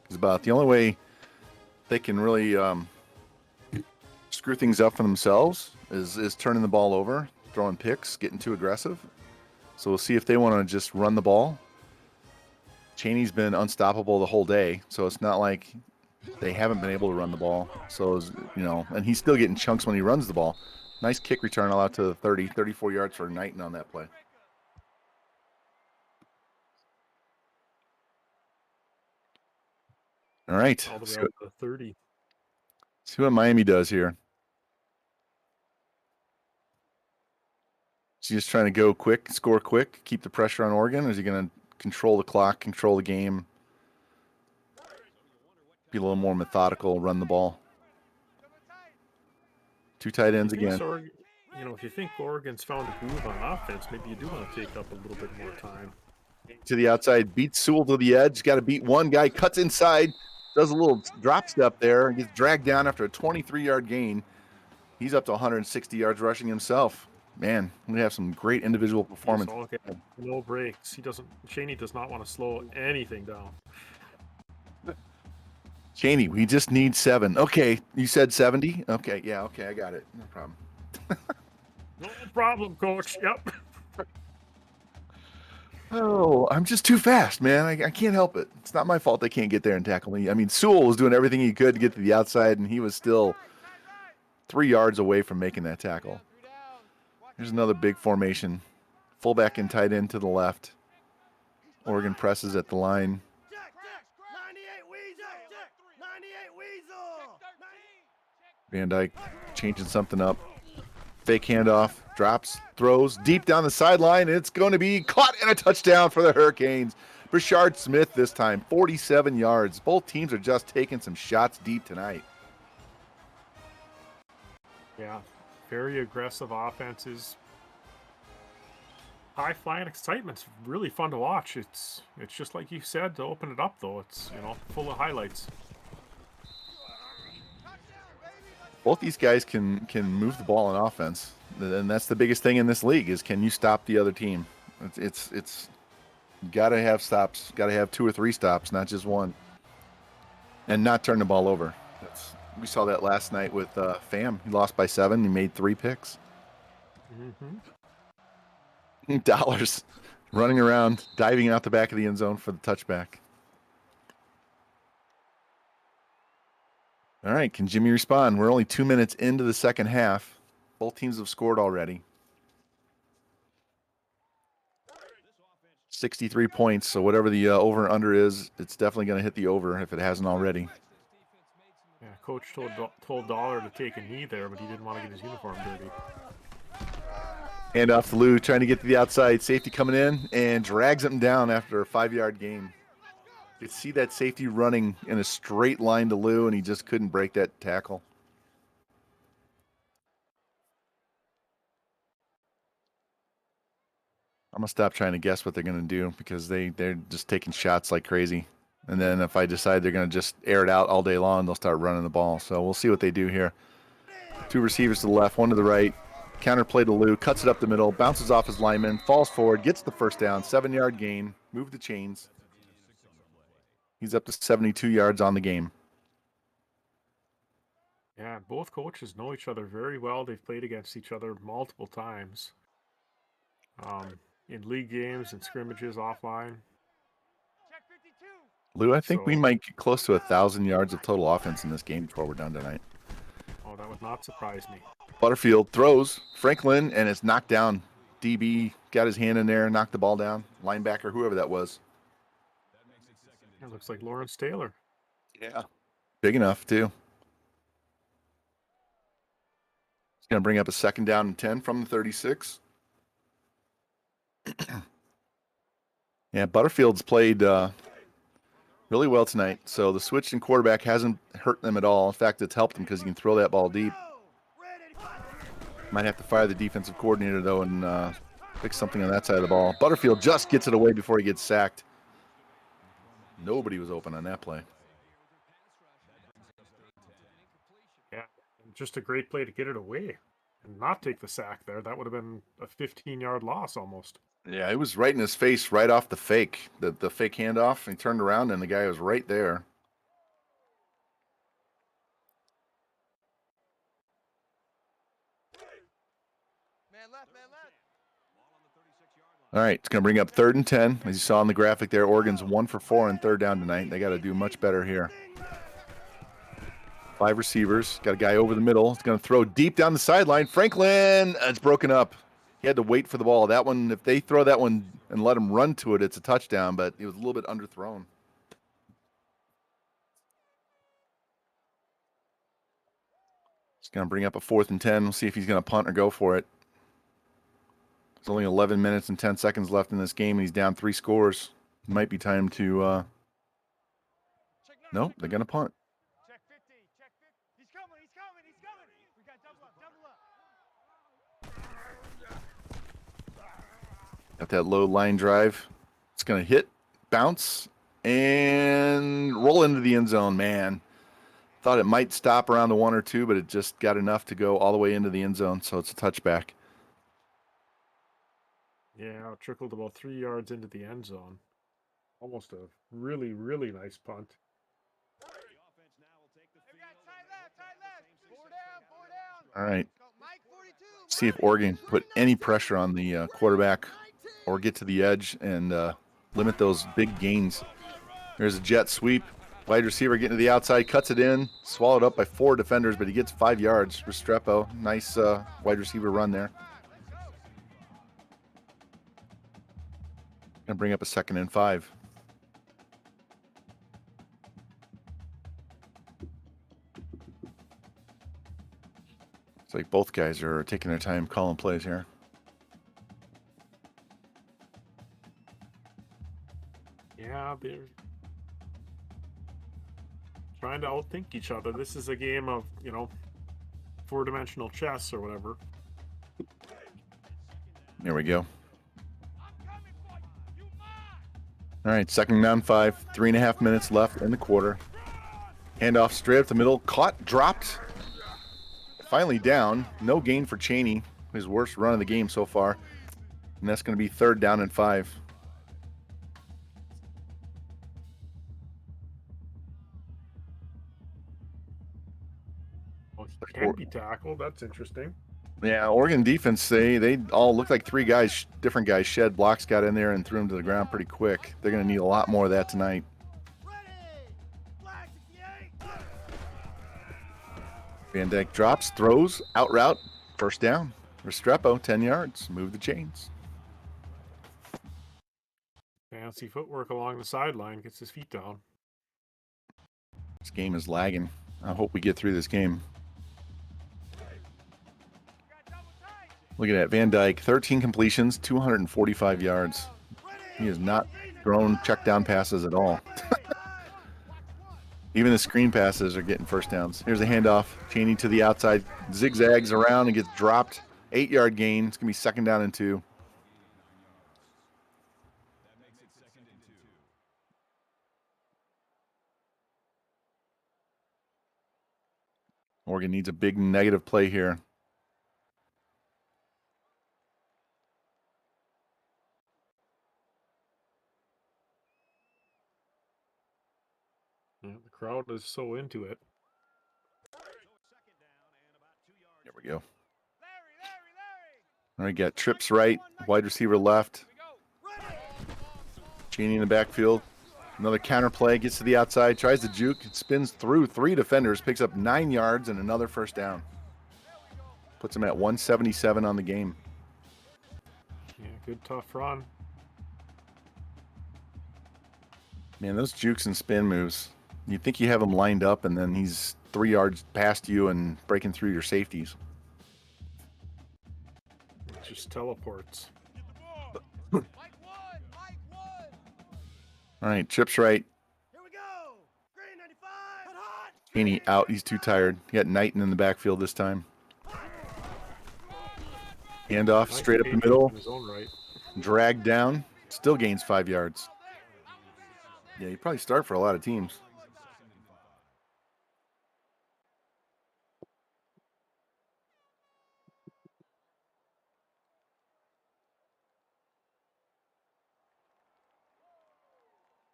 It's about the only way they can really screw things up for themselves is turning the ball over, throwing picks, getting too aggressive. So we'll see if they want to just run the ball. Chaney's been unstoppable the whole day, so it's not like they haven't been able to run the ball. So, and he's still getting chunks when he runs the ball. Nice kick return all out to the 34 yards for Knighton on that play. All right. All the way out to the 30. See what Miami does here. Is he just trying to go quick, score quick, keep the pressure on Oregon? Or is he going to control the clock, control the game, be a little more methodical, run the ball? 2 tight ends again. If you think Oregon's found a groove on offense, maybe you do want to take up a little bit more time. To the outside, beats Sewell to the edge. Got to beat one guy, cuts inside, does a little drop step there, and gets dragged down after a 23-yard gain. He's up to 160 yards rushing himself. Man, we have some great individual performance. No breaks. Chaney does not want to slow anything down. Chaney, we just need 7. Okay, you said 70? Okay, yeah, okay, I got it. No problem. No problem, coach. Yep. Oh, I'm just too fast, man. I can't help it. It's not my fault they can't get there and tackle me. I mean, Sewell was doing everything he could to get to the outside, and he was still 3 yards away from making that tackle. Here's another big formation. Fullback and tight end to the left. Oregon presses at the line. Van Dyke changing something up. Fake handoff, drops, throws deep down the sideline. It's going to be caught and a touchdown for the Hurricanes. Brashard Smith this time, 47 yards. Both teams are just taking some shots deep tonight. Yeah, very aggressive offenses. High flying excitement's really fun to watch. It's just like you said to open it up though. It's full of highlights. Both these guys can move the ball on offense, and that's the biggest thing in this league is can you stop the other team? It's got to have stops, got to have 2 or 3 stops, not just one, and not turn the ball over. We saw that last night with Pham. He lost by 7. He made 3 picks. Dollars running around, diving out the back of the end zone for the touchback. All right, can Jimmy respond? We're only 2 minutes into the second half. Both teams have scored already. 63 points, so whatever the over and under is, it's definitely going to hit the over if it hasn't already. Yeah, coach told Dollar to take a knee there, but he didn't want to get his uniform dirty. Hand off to Lou, trying to get to the outside. Safety coming in and drags him down after a 5-yard gain. You could see that safety running in a straight line to Lou, and he just couldn't break that tackle. I'm going to stop trying to guess what they're going to do because they're just taking shots like crazy. And then if I decide they're going to just air it out all day long, they'll start running the ball. So we'll see what they do here. 2 receivers to the left, 1 to the right. Counter play to Lou, cuts it up the middle, bounces off his lineman, falls forward, gets the first down, 7-yard gain, move the chains. He's up to 72 yards on the game. Yeah, both coaches know each other very well. They've played against each other multiple times. In league games and scrimmages offline. Lou, I think we might get close to 1,000 yards of total offense in this game before we're done tonight. Oh, that would not surprise me. Butterfield throws Franklin, and it's knocked down. DB got his hand in there, knocked the ball down. Linebacker, whoever that was. It looks like Lawrence Taylor. Yeah. Big enough, too. Gonna bring up a 2nd down and 10 from the 36. Yeah, Butterfield's played really well tonight. So the switch in quarterback hasn't hurt them at all. In fact, it's helped them because he can throw that ball deep. Might have to fire the defensive coordinator, though, and fix something on that side of the ball. Butterfield just gets it away before he gets sacked. Nobody was open on that play. Yeah, just a great play to get it away and not take the sack there. That would have been a 15-yard loss almost. Yeah, it was right in his face, right off the fake, the fake handoff. And he turned around, and the guy was right there. All right, it's going to bring up 3rd and 10. As you saw in the graphic there, Oregon's 1 for 4 on 3rd down tonight. They got to do much better here. 5 receivers. Got a guy over the middle. It's going to throw deep down the sideline. Franklin, it's broken up. He had to wait for the ball. That one, if they throw that one and let him run to it, it's a touchdown, but it was a little bit underthrown. It's going to bring up a 4th and 10. We'll see if he's going to punt or go for it. There's only 11 minutes and 10 seconds left in this game, and he's down 3 scores. Might be time to... Nope, they're going to punt. Check 50. Check 50. He's coming. We got double up. Got that low line drive. It's going to hit, bounce, and roll into the end zone, man. Thought it might stop around the 1 or 2, but it just got enough to go all the way into the end zone, so it's a touchback. Yeah, it trickled about 3 yards into the end zone. Almost a really, really nice punt. All right. See if Oregon put any pressure on the quarterback or get to the edge and limit those big gains. There's a jet sweep. Wide receiver getting to the outside, cuts it in, swallowed up by 4 defenders, but he gets 5 yards. Restrepo, nice wide receiver run there. Gonna bring up a 2nd and 5. It's like both guys are taking their time calling plays here. Yeah, they're trying to outthink each other. This is a game of, 4-dimensional chess or whatever. There we go. All right, 2nd down 5, 3.5 minutes left in the quarter. Handoff straight up the middle, caught, dropped. Finally down. No gain for Chaney, his worst run of the game so far. And that's going to be 3rd down and 5. Well, he can be tackled. That's interesting. Yeah, Oregon defense, they all look like 3 guys, different guys. Shed blocks, got in there and threw him to the ground pretty quick. They're going to need a lot more of that tonight. Van Dyke drops, throws, out route, 1st down. Restrepo, 10 yards, move the chains. Fancy footwork along the sideline, gets his feet down. This game is lagging. I hope we get through this game. Look at that. Van Dyke, 13 completions, 245 yards. He has not thrown check down passes at all. Even the screen passes are getting 1st downs. Here's a handoff. Chaney to the outside, zigzags around and gets dropped. 8-yard gain. It's going to be 2nd down and 2. Oregon needs a big negative play here. Yeah, the crowd is so into it. There we go. All right, got trips right, wide receiver left. Chaney in the backfield. Another counter play, gets to the outside, tries to juke, spins through 3 defenders, picks up 9 yards and another 1st down. Puts him at 177 on the game. Yeah, good tough run. Man, those jukes and spin moves. You think you have him lined up, and then he's 3 yards past you and breaking through your safeties. just teleports. Mike one, Mike one. All right, Chip's right. Here we go. Green 95. Hot, hot. Cheney out. He's too tired. He got Knighton in the backfield this time. Handoff Nice straight up the change middle. in his own right. Dragged down. Still gains 5 yards. Yeah, you probably start for a lot of teams.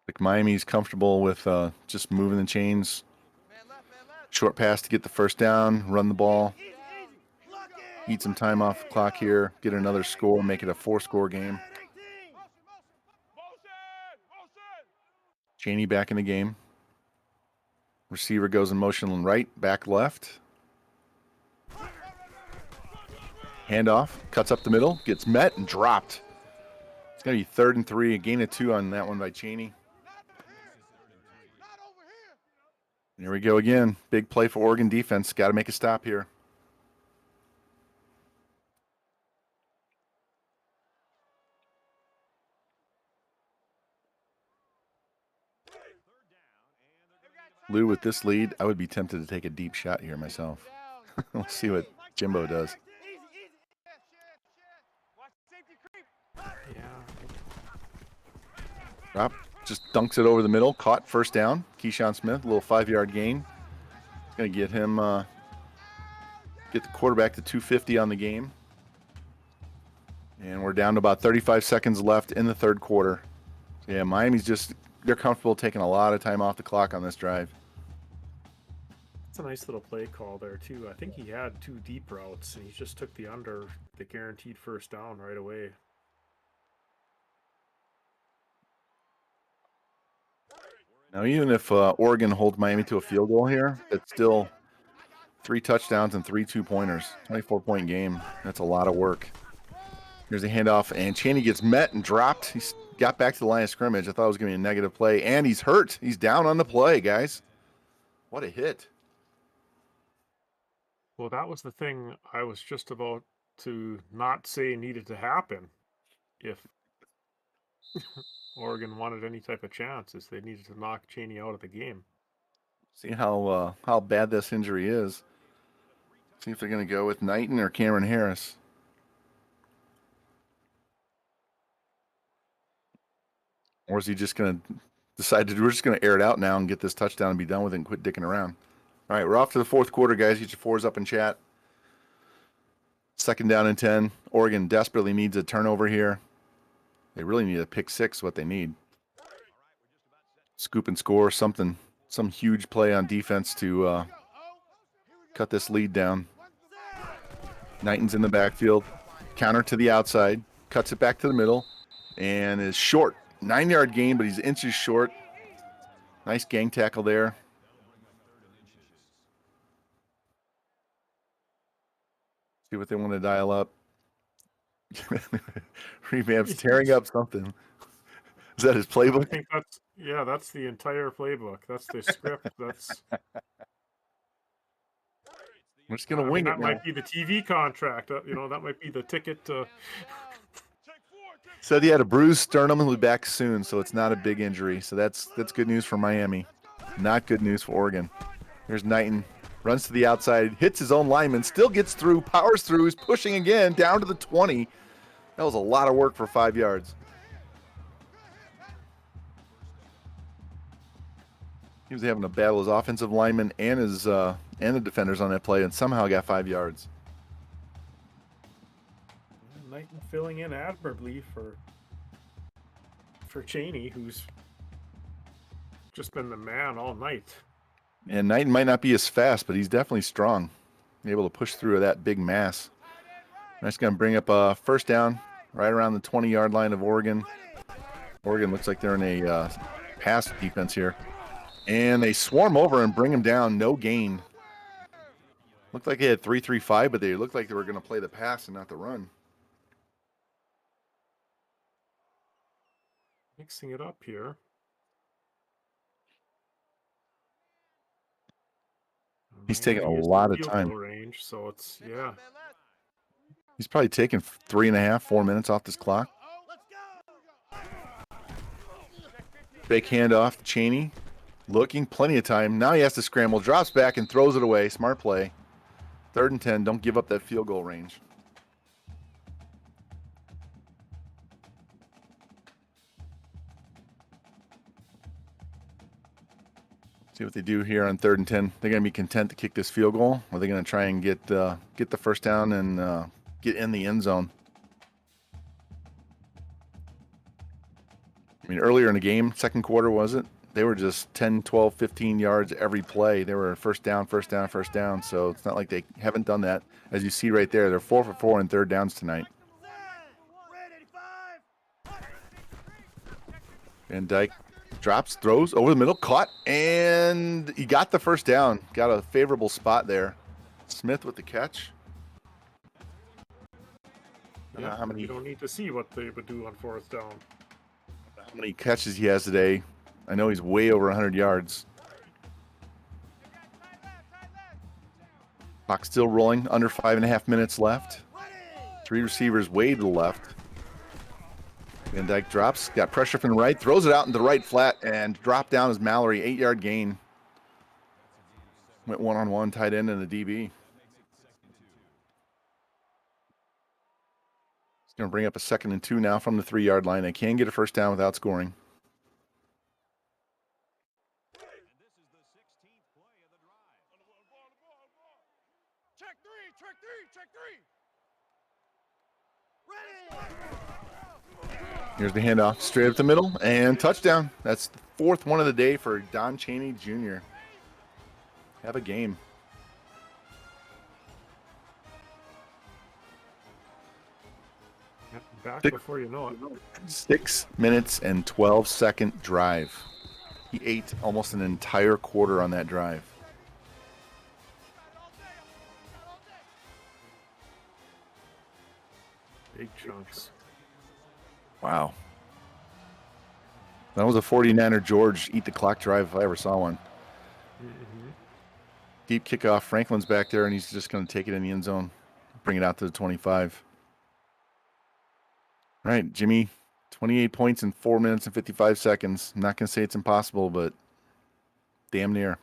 Like Miami's comfortable with just moving the chains. Man left, man left. Short pass to get the first down, run the ball, Easy, easy. Lock in. eat some time off the clock here, get another score, make it a 4-score game. 18. Motion, motion. Cheney back in the game. Receiver goes in motion right, back left. Handoff, cuts up the middle, gets met and dropped. It's going to be 3rd and 3, a gain of 2 on that one by Cheney. Not over here. Here we go again. Big play for Oregon defense. Got to make a stop here. Lou, with this lead, I would be tempted to take a deep shot here myself. We'll see what Jimbo does. Easy, easy. Shit. Watch safety creep. Yeah. Drop, just dunks it over the middle. Caught, first down. Keyshawn Smith, a little 5-yard gain. It's going to get him, get the quarterback to 250 on the game. And we're down to about 35 seconds left in the 3rd quarter. So yeah, Miami's just, they're comfortable taking a lot of time off the clock on this drive. It's a nice little play call there too. I think he had 2 deep routes and he just took the under the guaranteed first down right away. Now, even if Oregon holds Miami to a field goal here, it's still 3 touchdowns and 3 2-pointers. 24-point game. That's a lot of work. Here's a handoff, and Cheney gets met and dropped. He's got back to the line of scrimmage. I thought it was going to be a negative play, and he's hurt. He's down on the play, guys. What a hit. Well, that was the thing I was just about to not say needed to happen if Oregon wanted any type of chance, is they needed to knock Cheney out of the game. See how bad this injury is. See if they're going to go with Knighton or Cameron Harris. Or is he just going to decide we're just going to air it out now and get this touchdown and be done with it and quit dicking around? All right, we're off to the 4th quarter, guys. Get your 4s up in chat. 2nd down and 10. Oregon desperately needs a turnover here. They really need a pick 6, what they need. Scoop and score, something, some huge play on defense to cut this lead down. Knighton's in the backfield. Counter to the outside. Cuts it back to the middle. And is short. 9-yard gain, but he's inches short. Nice gang tackle there. See what they want to dial up. Revamp's tearing up something. Is that his I playbook? think that's the entire playbook. That's the script. That's We're just gonna I mean, wing it that now. might be the TV contract. That might be the ticket to. Said he had a bruised sternum and will be back soon, so it's not a big injury. So that's good news for Miami. Not good news for Oregon. Here's Knighton. Runs to the outside, hits his own lineman, still gets through, powers through, he's pushing again, down to the 20. That was a lot of work for 5 yards. He was having a battle his offensive lineman and his and the defenders on that play, and somehow got 5 yards. Knighton filling in admirably for Cheney, who's just been the man all night. And Knighton might not be as fast, but he's definitely strong. Able to push through that big mass. That's going to bring up a first down right around the 20-yard line of Oregon. Oregon looks like they're in a pass defense here. And they swarm over and bring him down. No gain. Looked like they had 3-3-5, but they looked like they were going to play the pass and not the run. Mixing it up here. He's taking a Miami is in lot of field time. goal range, so it's Man yeah. left, man left. He's probably taking 3.5, 4 minutes off this clock. Fake handoff to Cheney. Looking, plenty of time. Now he has to scramble, drops back and throws it away. Smart play. 3rd and 10. Don't give up that field goal range. See what they do here on 3rd and 10. They're going to be content to kick this field goal, or they're going to try and get the first down and get in the end zone. I mean, earlier in the game, second quarter, was it? They were just 10, 12, 15 yards every play. They were first down, first down, first down. So it's not like they haven't done that. As you see right there, they're 4 for 4 in 3rd downs tonight. Van Dyke drops, throws over the middle, caught, and he got the first down. Got a favorable spot there. Smith with the catch. Yeah, How many? You don't need to see what they would do on 4th down. How many catches he has today? I know he's way over 100 yards. Clock still rolling. Under 5.5 minutes left. 3 receivers way to the left. Van Dyke drops. Got pressure from the right. Throws it out into the right flat and dropped down as Mallory. 8-yard gain. Went one-on-one, tight end and a DB. He's going to bring up a 2nd and 2 now from the 3-yard line. They can get a first down without scoring. Here's the handoff, straight up the middle, and touchdown. That's the 4th one of the day for Don Cheney Jr. Have a game. Back Six- before you know it. 6 minutes and 12-second drive. He ate almost an entire quarter on that drive. Big chunks. Wow. That was a 49er George eat the clock drive if I ever saw one. Mm-hmm. Deep kickoff. Franklin's back there, and he's just going to take it in the end zone, bring it out to the 25. All right, Jimmy, 28 points in 4 minutes and 55 seconds. I'm not going to say it's impossible, but damn near.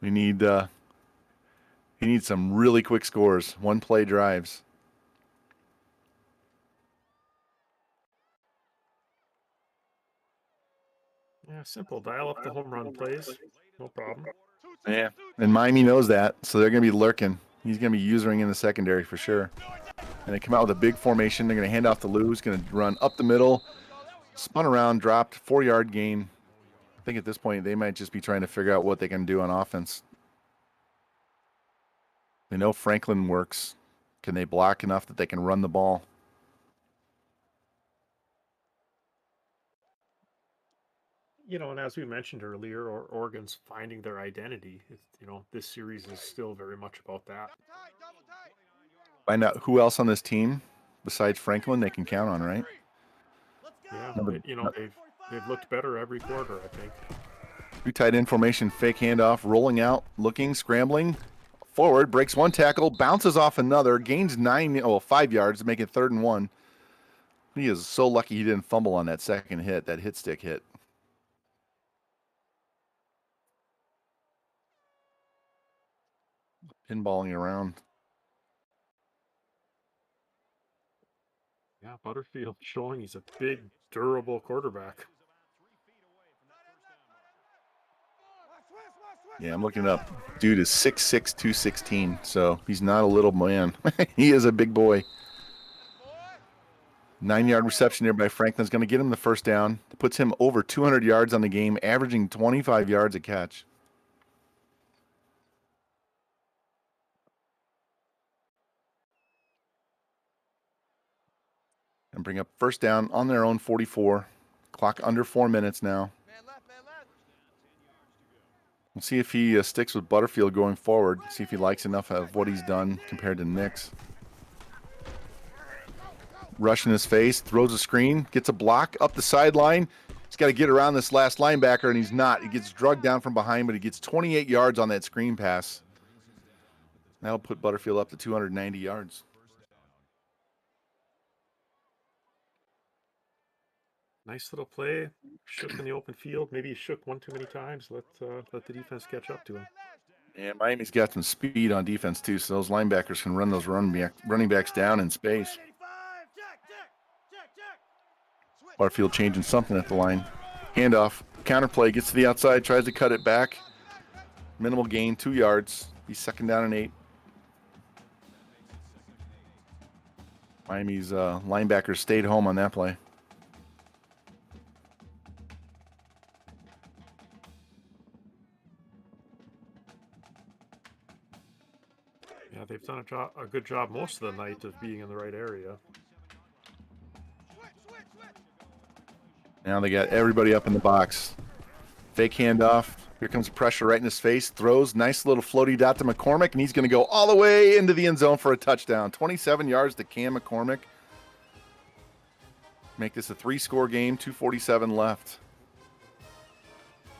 We need he needs some really quick scores, one-play drives. Yeah, simple. Dial up the home run plays. No problem. Yeah, and Miami knows that, so they're going to be lurking. He's going to be usering in the secondary for sure. And they come out with a big formation. They're going to hand off to Lou, who's going to run up the middle, spun around, dropped, 4-yard gain. I think at this point they might just be trying to figure out what they can do on offense. They know Franklin works. Can they block enough that they can run the ball? You know, and as we mentioned earlier, Oregon's finding their identity. You know, this series is still very much about that. Find out who else on this team besides Franklin they can count on, right? Yeah, Another- you know, they've looked better every quarter, I think. 2 tight end formation, fake handoff, rolling out, looking, scrambling, forward, breaks 1 tackle, bounces off another, gains 5 yards to make it 3rd and 1. He is so lucky he didn't fumble on that second hit, that hit stick hit. Pinballing around. Yeah, Butterfield showing he's a big, durable quarterback. Yeah, I'm looking it up. Dude is 6'6", 216, so he's not a little man. He is a big boy. 9-yard reception there by Franklin's going to get him the first down. It puts him over 200 yards on the game, averaging 25 yards a catch. And bring up first down on their own 44. Clock under 4 minutes now. We'll see if he sticks with Butterfield going forward. See if he likes enough of what he's done compared to Nix. Rush in his face, throws a screen, gets a block up the sideline. He's got to get around this last linebacker, and he's not. He gets drugged down from behind, but he gets 28 yards on that screen pass. That'll put Butterfield up to 290 yards. Nice little play. Shook in the open field. Maybe he shook one too many times. Let the defense catch up to him. And Miami's got some speed on defense too, so those linebackers can run those running backs down in space. Barfield changing something at the line. Handoff, counterplay, gets to the outside, tries to cut it back. Minimal gain, 2 yards. He's 2nd down and 8. Miami's linebackers stayed home on that play. Yeah, they've done a good job most of the night of being in the right area. Now they got everybody up in the box. Fake handoff. Here comes pressure right in his face. Throws. Nice little floaty dot to McCormick, and he's going to go all the way into the end zone for a touchdown. 27 yards to Cam McCormick. Make this a 3-score game. 2:47 left.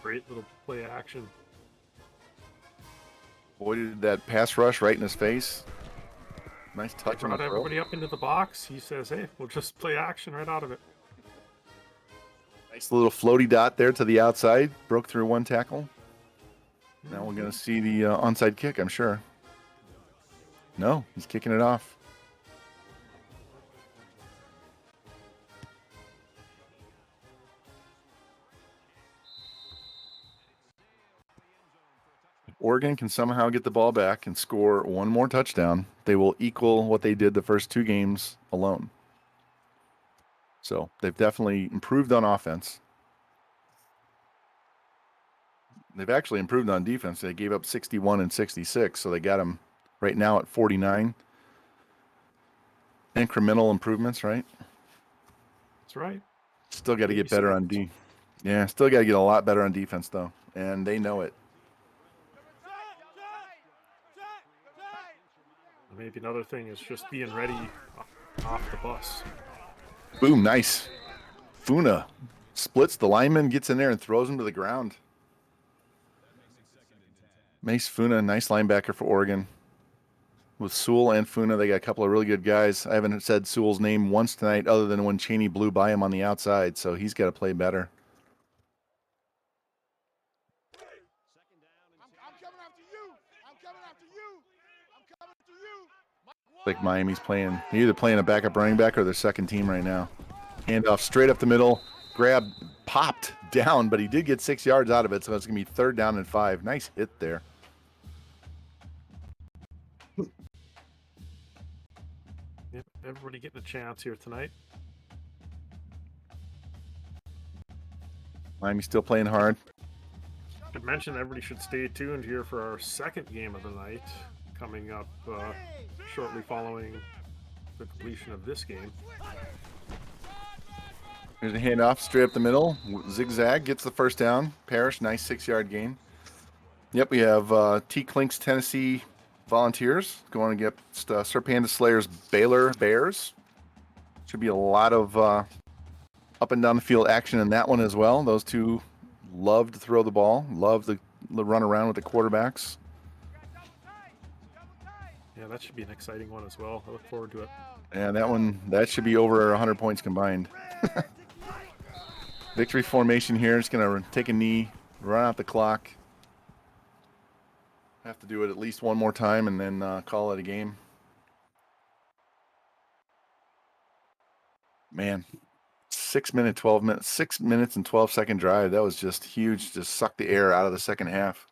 Great little play action. Avoided that pass rush right in his face. Nice They touch on the brought throw. everybody up into the box. He says, "Hey, we'll just play action right out of it." Nice little floaty dot there to the outside. Broke through 1 tackle. Now we're going to see the onside kick, I'm sure. No, he's kicking it off. If Oregon can somehow get the ball back and score 1 more touchdown, they will equal what they did the first 2 games alone. So they've definitely improved on offense. They've actually improved on defense. They gave up 61 and 66, so they got them right now at 49. Incremental improvements, right? That's right. Still got to get Baby better on D. Yeah, still got to get a lot better on defense, though, and they know it. Maybe another thing is just being ready off the bus. Boom, nice. Funa splits the lineman, gets in there, and throws him to the ground. Mace Funa, nice linebacker for Oregon. With Sewell and Funa, they got a couple of really good guys. I haven't said Sewell's name once tonight other than when Cheney blew by him on the outside, so he's got to play better. Like Miami's playing, they're either playing a backup running back or their second team right now. Handoff straight up the middle, grab, popped down, but he did get 6 yards out of it, so it's going to be 3rd down and 5. Nice hit there. Yep, everybody getting a chance here tonight. Miami's still playing hard. I mentioned everybody should stay tuned here for our second game of the night, coming up shortly following the completion of this game. Here's a handoff straight up the middle. Zigzag gets the 1st down. Parrish, nice 6-yard gain. Yep, we have T. Clink's Tennessee Volunteers going against Serpanda Slayer's Baylor Bears. Should be a lot of up and down the field action in that one as well. Those two love to throw the ball, love to run around with the quarterbacks. Yeah, that should be an exciting one as well. I look forward to it. And that should be over 100 points combined. Victory formation here. It's going to take a knee, run out the clock. Have to do it at least one more time and then call it a game. Man, 6 minutes and 12-second drive. That was just huge. Just sucked the air out of the second half.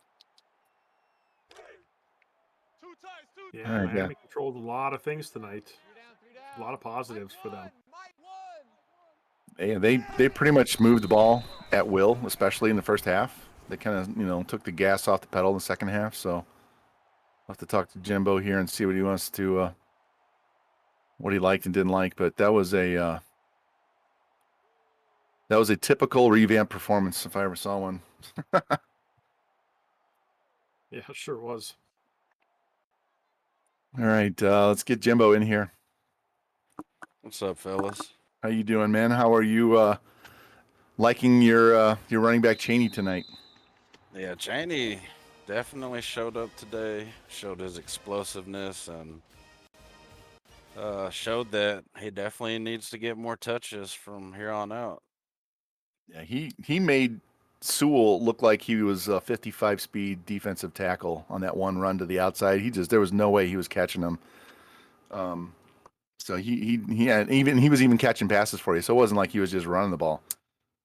Yeah, All right, Miami controlled a lot of things tonight. A lot of positives for them. They pretty much moved the ball at will, especially in the first half. They kind of, took the gas off the pedal in the second half. So I'll have to talk to Jimbo here and see what he wants to, what he liked and didn't like. But that was a typical revamp performance if I ever saw one. Yeah, it sure was. All right, let's get Jimbo in here. What's up, fellas? How you doing, man? How are you liking your running back Cheney tonight? Yeah, Cheney definitely showed up today, showed his explosiveness, and showed that he definitely needs to get more touches from here on out. Yeah, he made Sewell look like he was a 55 speed defensive tackle on that one run to the outside. There was no way he was catching him. So he had he was even catching passes for you. So it wasn't like he was just running the ball.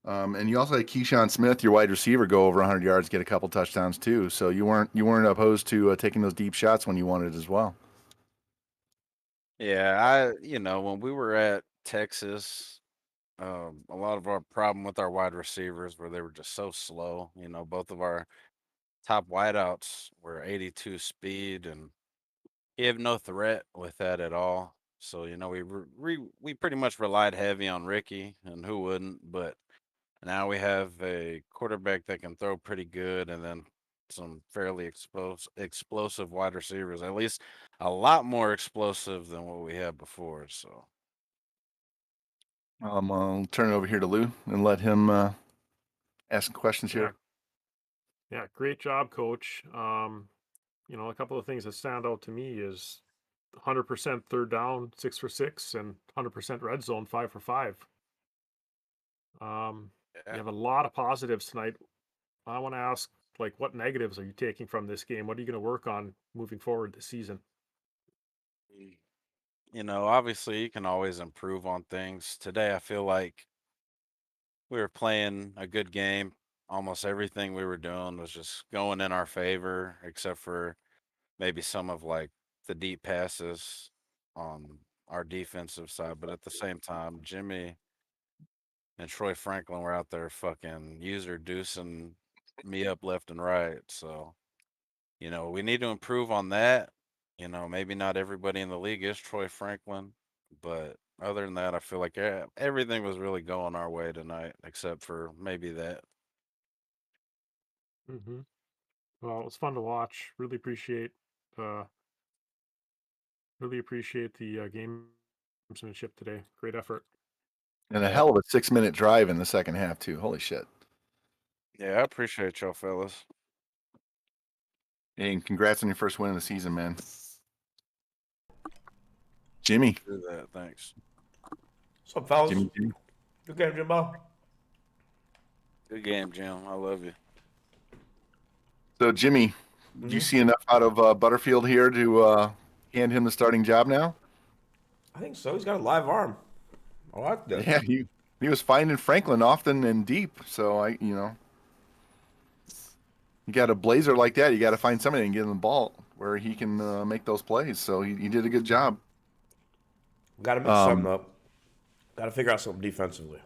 And you also had Keyshawn Smith, your wide receiver, go over 100 yards, get a couple touchdowns too. So you weren't opposed to taking those deep shots when you wanted as well. Yeah, when we were at Texas, a lot of our problem with our wide receivers were they were just so slow. Both of our top wideouts were 82 speed, and he have no threat with that at all. So we pretty much relied heavy on Ricky, and who wouldn't? But now we have a quarterback that can throw pretty good, and then some fairly explosive wide receivers. At least a lot more explosive than what we had before. So I'll turn it over here to Lou and let him ask questions Yeah, here. yeah, great job, coach. A couple of things that stand out to me is 100% third down, 6 for 6, and 100% red zone, 5 for 5. You yeah. have a lot of positives tonight. I want to ask, like, what negatives are you taking from this game? What are you going to work on moving forward this season? Obviously you can always improve on things. Today I feel like we were playing a good game. Almost everything we were doing was just going in our favor, except for maybe some of like the deep passes on our defensive side. But at the same time, Jimmy and Troy Franklin were out there fucking user deucing me up left and right. So, we need to improve on that. Maybe not everybody in the league is Troy Franklin, but other than that, I feel like everything was really going our way tonight, except for maybe that. hmm Well, it was fun to watch. Uh, really appreciate the gamesmanship today. Great effort. And a Yeah, hell of a 6 minute drive in the second half too. Holy shit! yeah, I appreciate y'all fellas. And congrats on your first win of the season, man. Jimmy, Do that, thanks. What's up, fellas? Jimmy. Good game, Jimbo. Good game, Jim. I love you. So Jimmy, do you Mhm. see enough out of Butterfield here to hand him the starting job now? I think so. He's got a live arm. I like that. Yeah, he was finding Franklin often and deep. So you got a blazer like that, you got to find somebody and get him the ball where he can make those plays. So he did a good job. Got to mix something Um, up. Got to figure out something defensively.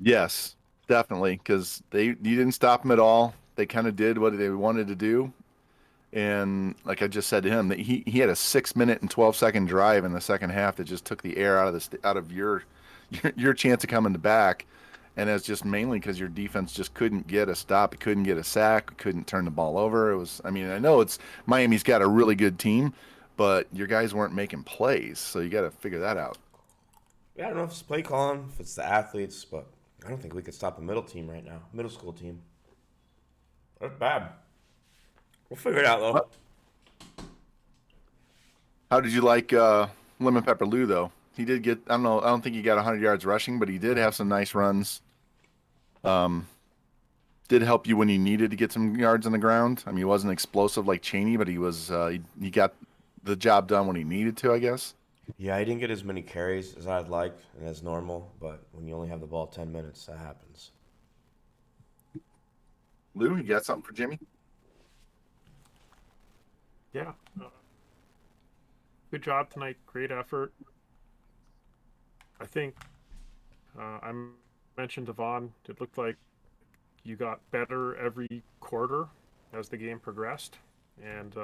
yes, definitely, because you didn't stop him at all. They kind of did what they wanted to do, and like I just said to him, that he had a 6 minute and 12 second drive in the second half that just took the air out of out of your chance of coming back. And that's just mainly because your defense just couldn't get a stop, it couldn't get a sack, couldn't turn the ball over. It was, I mean, I know it's Miami's got a really good team, but your guys weren't making plays, so you got to figure that out. Yeah, I don't know if it's play calling, if it's the athletes, but I don't think we could stop a middle team right now. Middle school team. That's bad. We'll figure it out, though. How did you like Lemon Pepper Lou though? He did get, I don't know, I don't think he got 100 yards rushing, but he did have some nice runs. Um, did help you when you needed to get some yards on the ground. I mean, he wasn't explosive like Cheney, but he got the job done when he needed to, I guess. Yeah, he didn't get as many carries as I'd like and as normal, but when you only have the ball 10 minutes, that happens. Lou, you got something for Jimmy? Yeah. Good job tonight. Great effort. I think I mentioned to Vaughn, it looked like you got better every quarter as the game progressed. And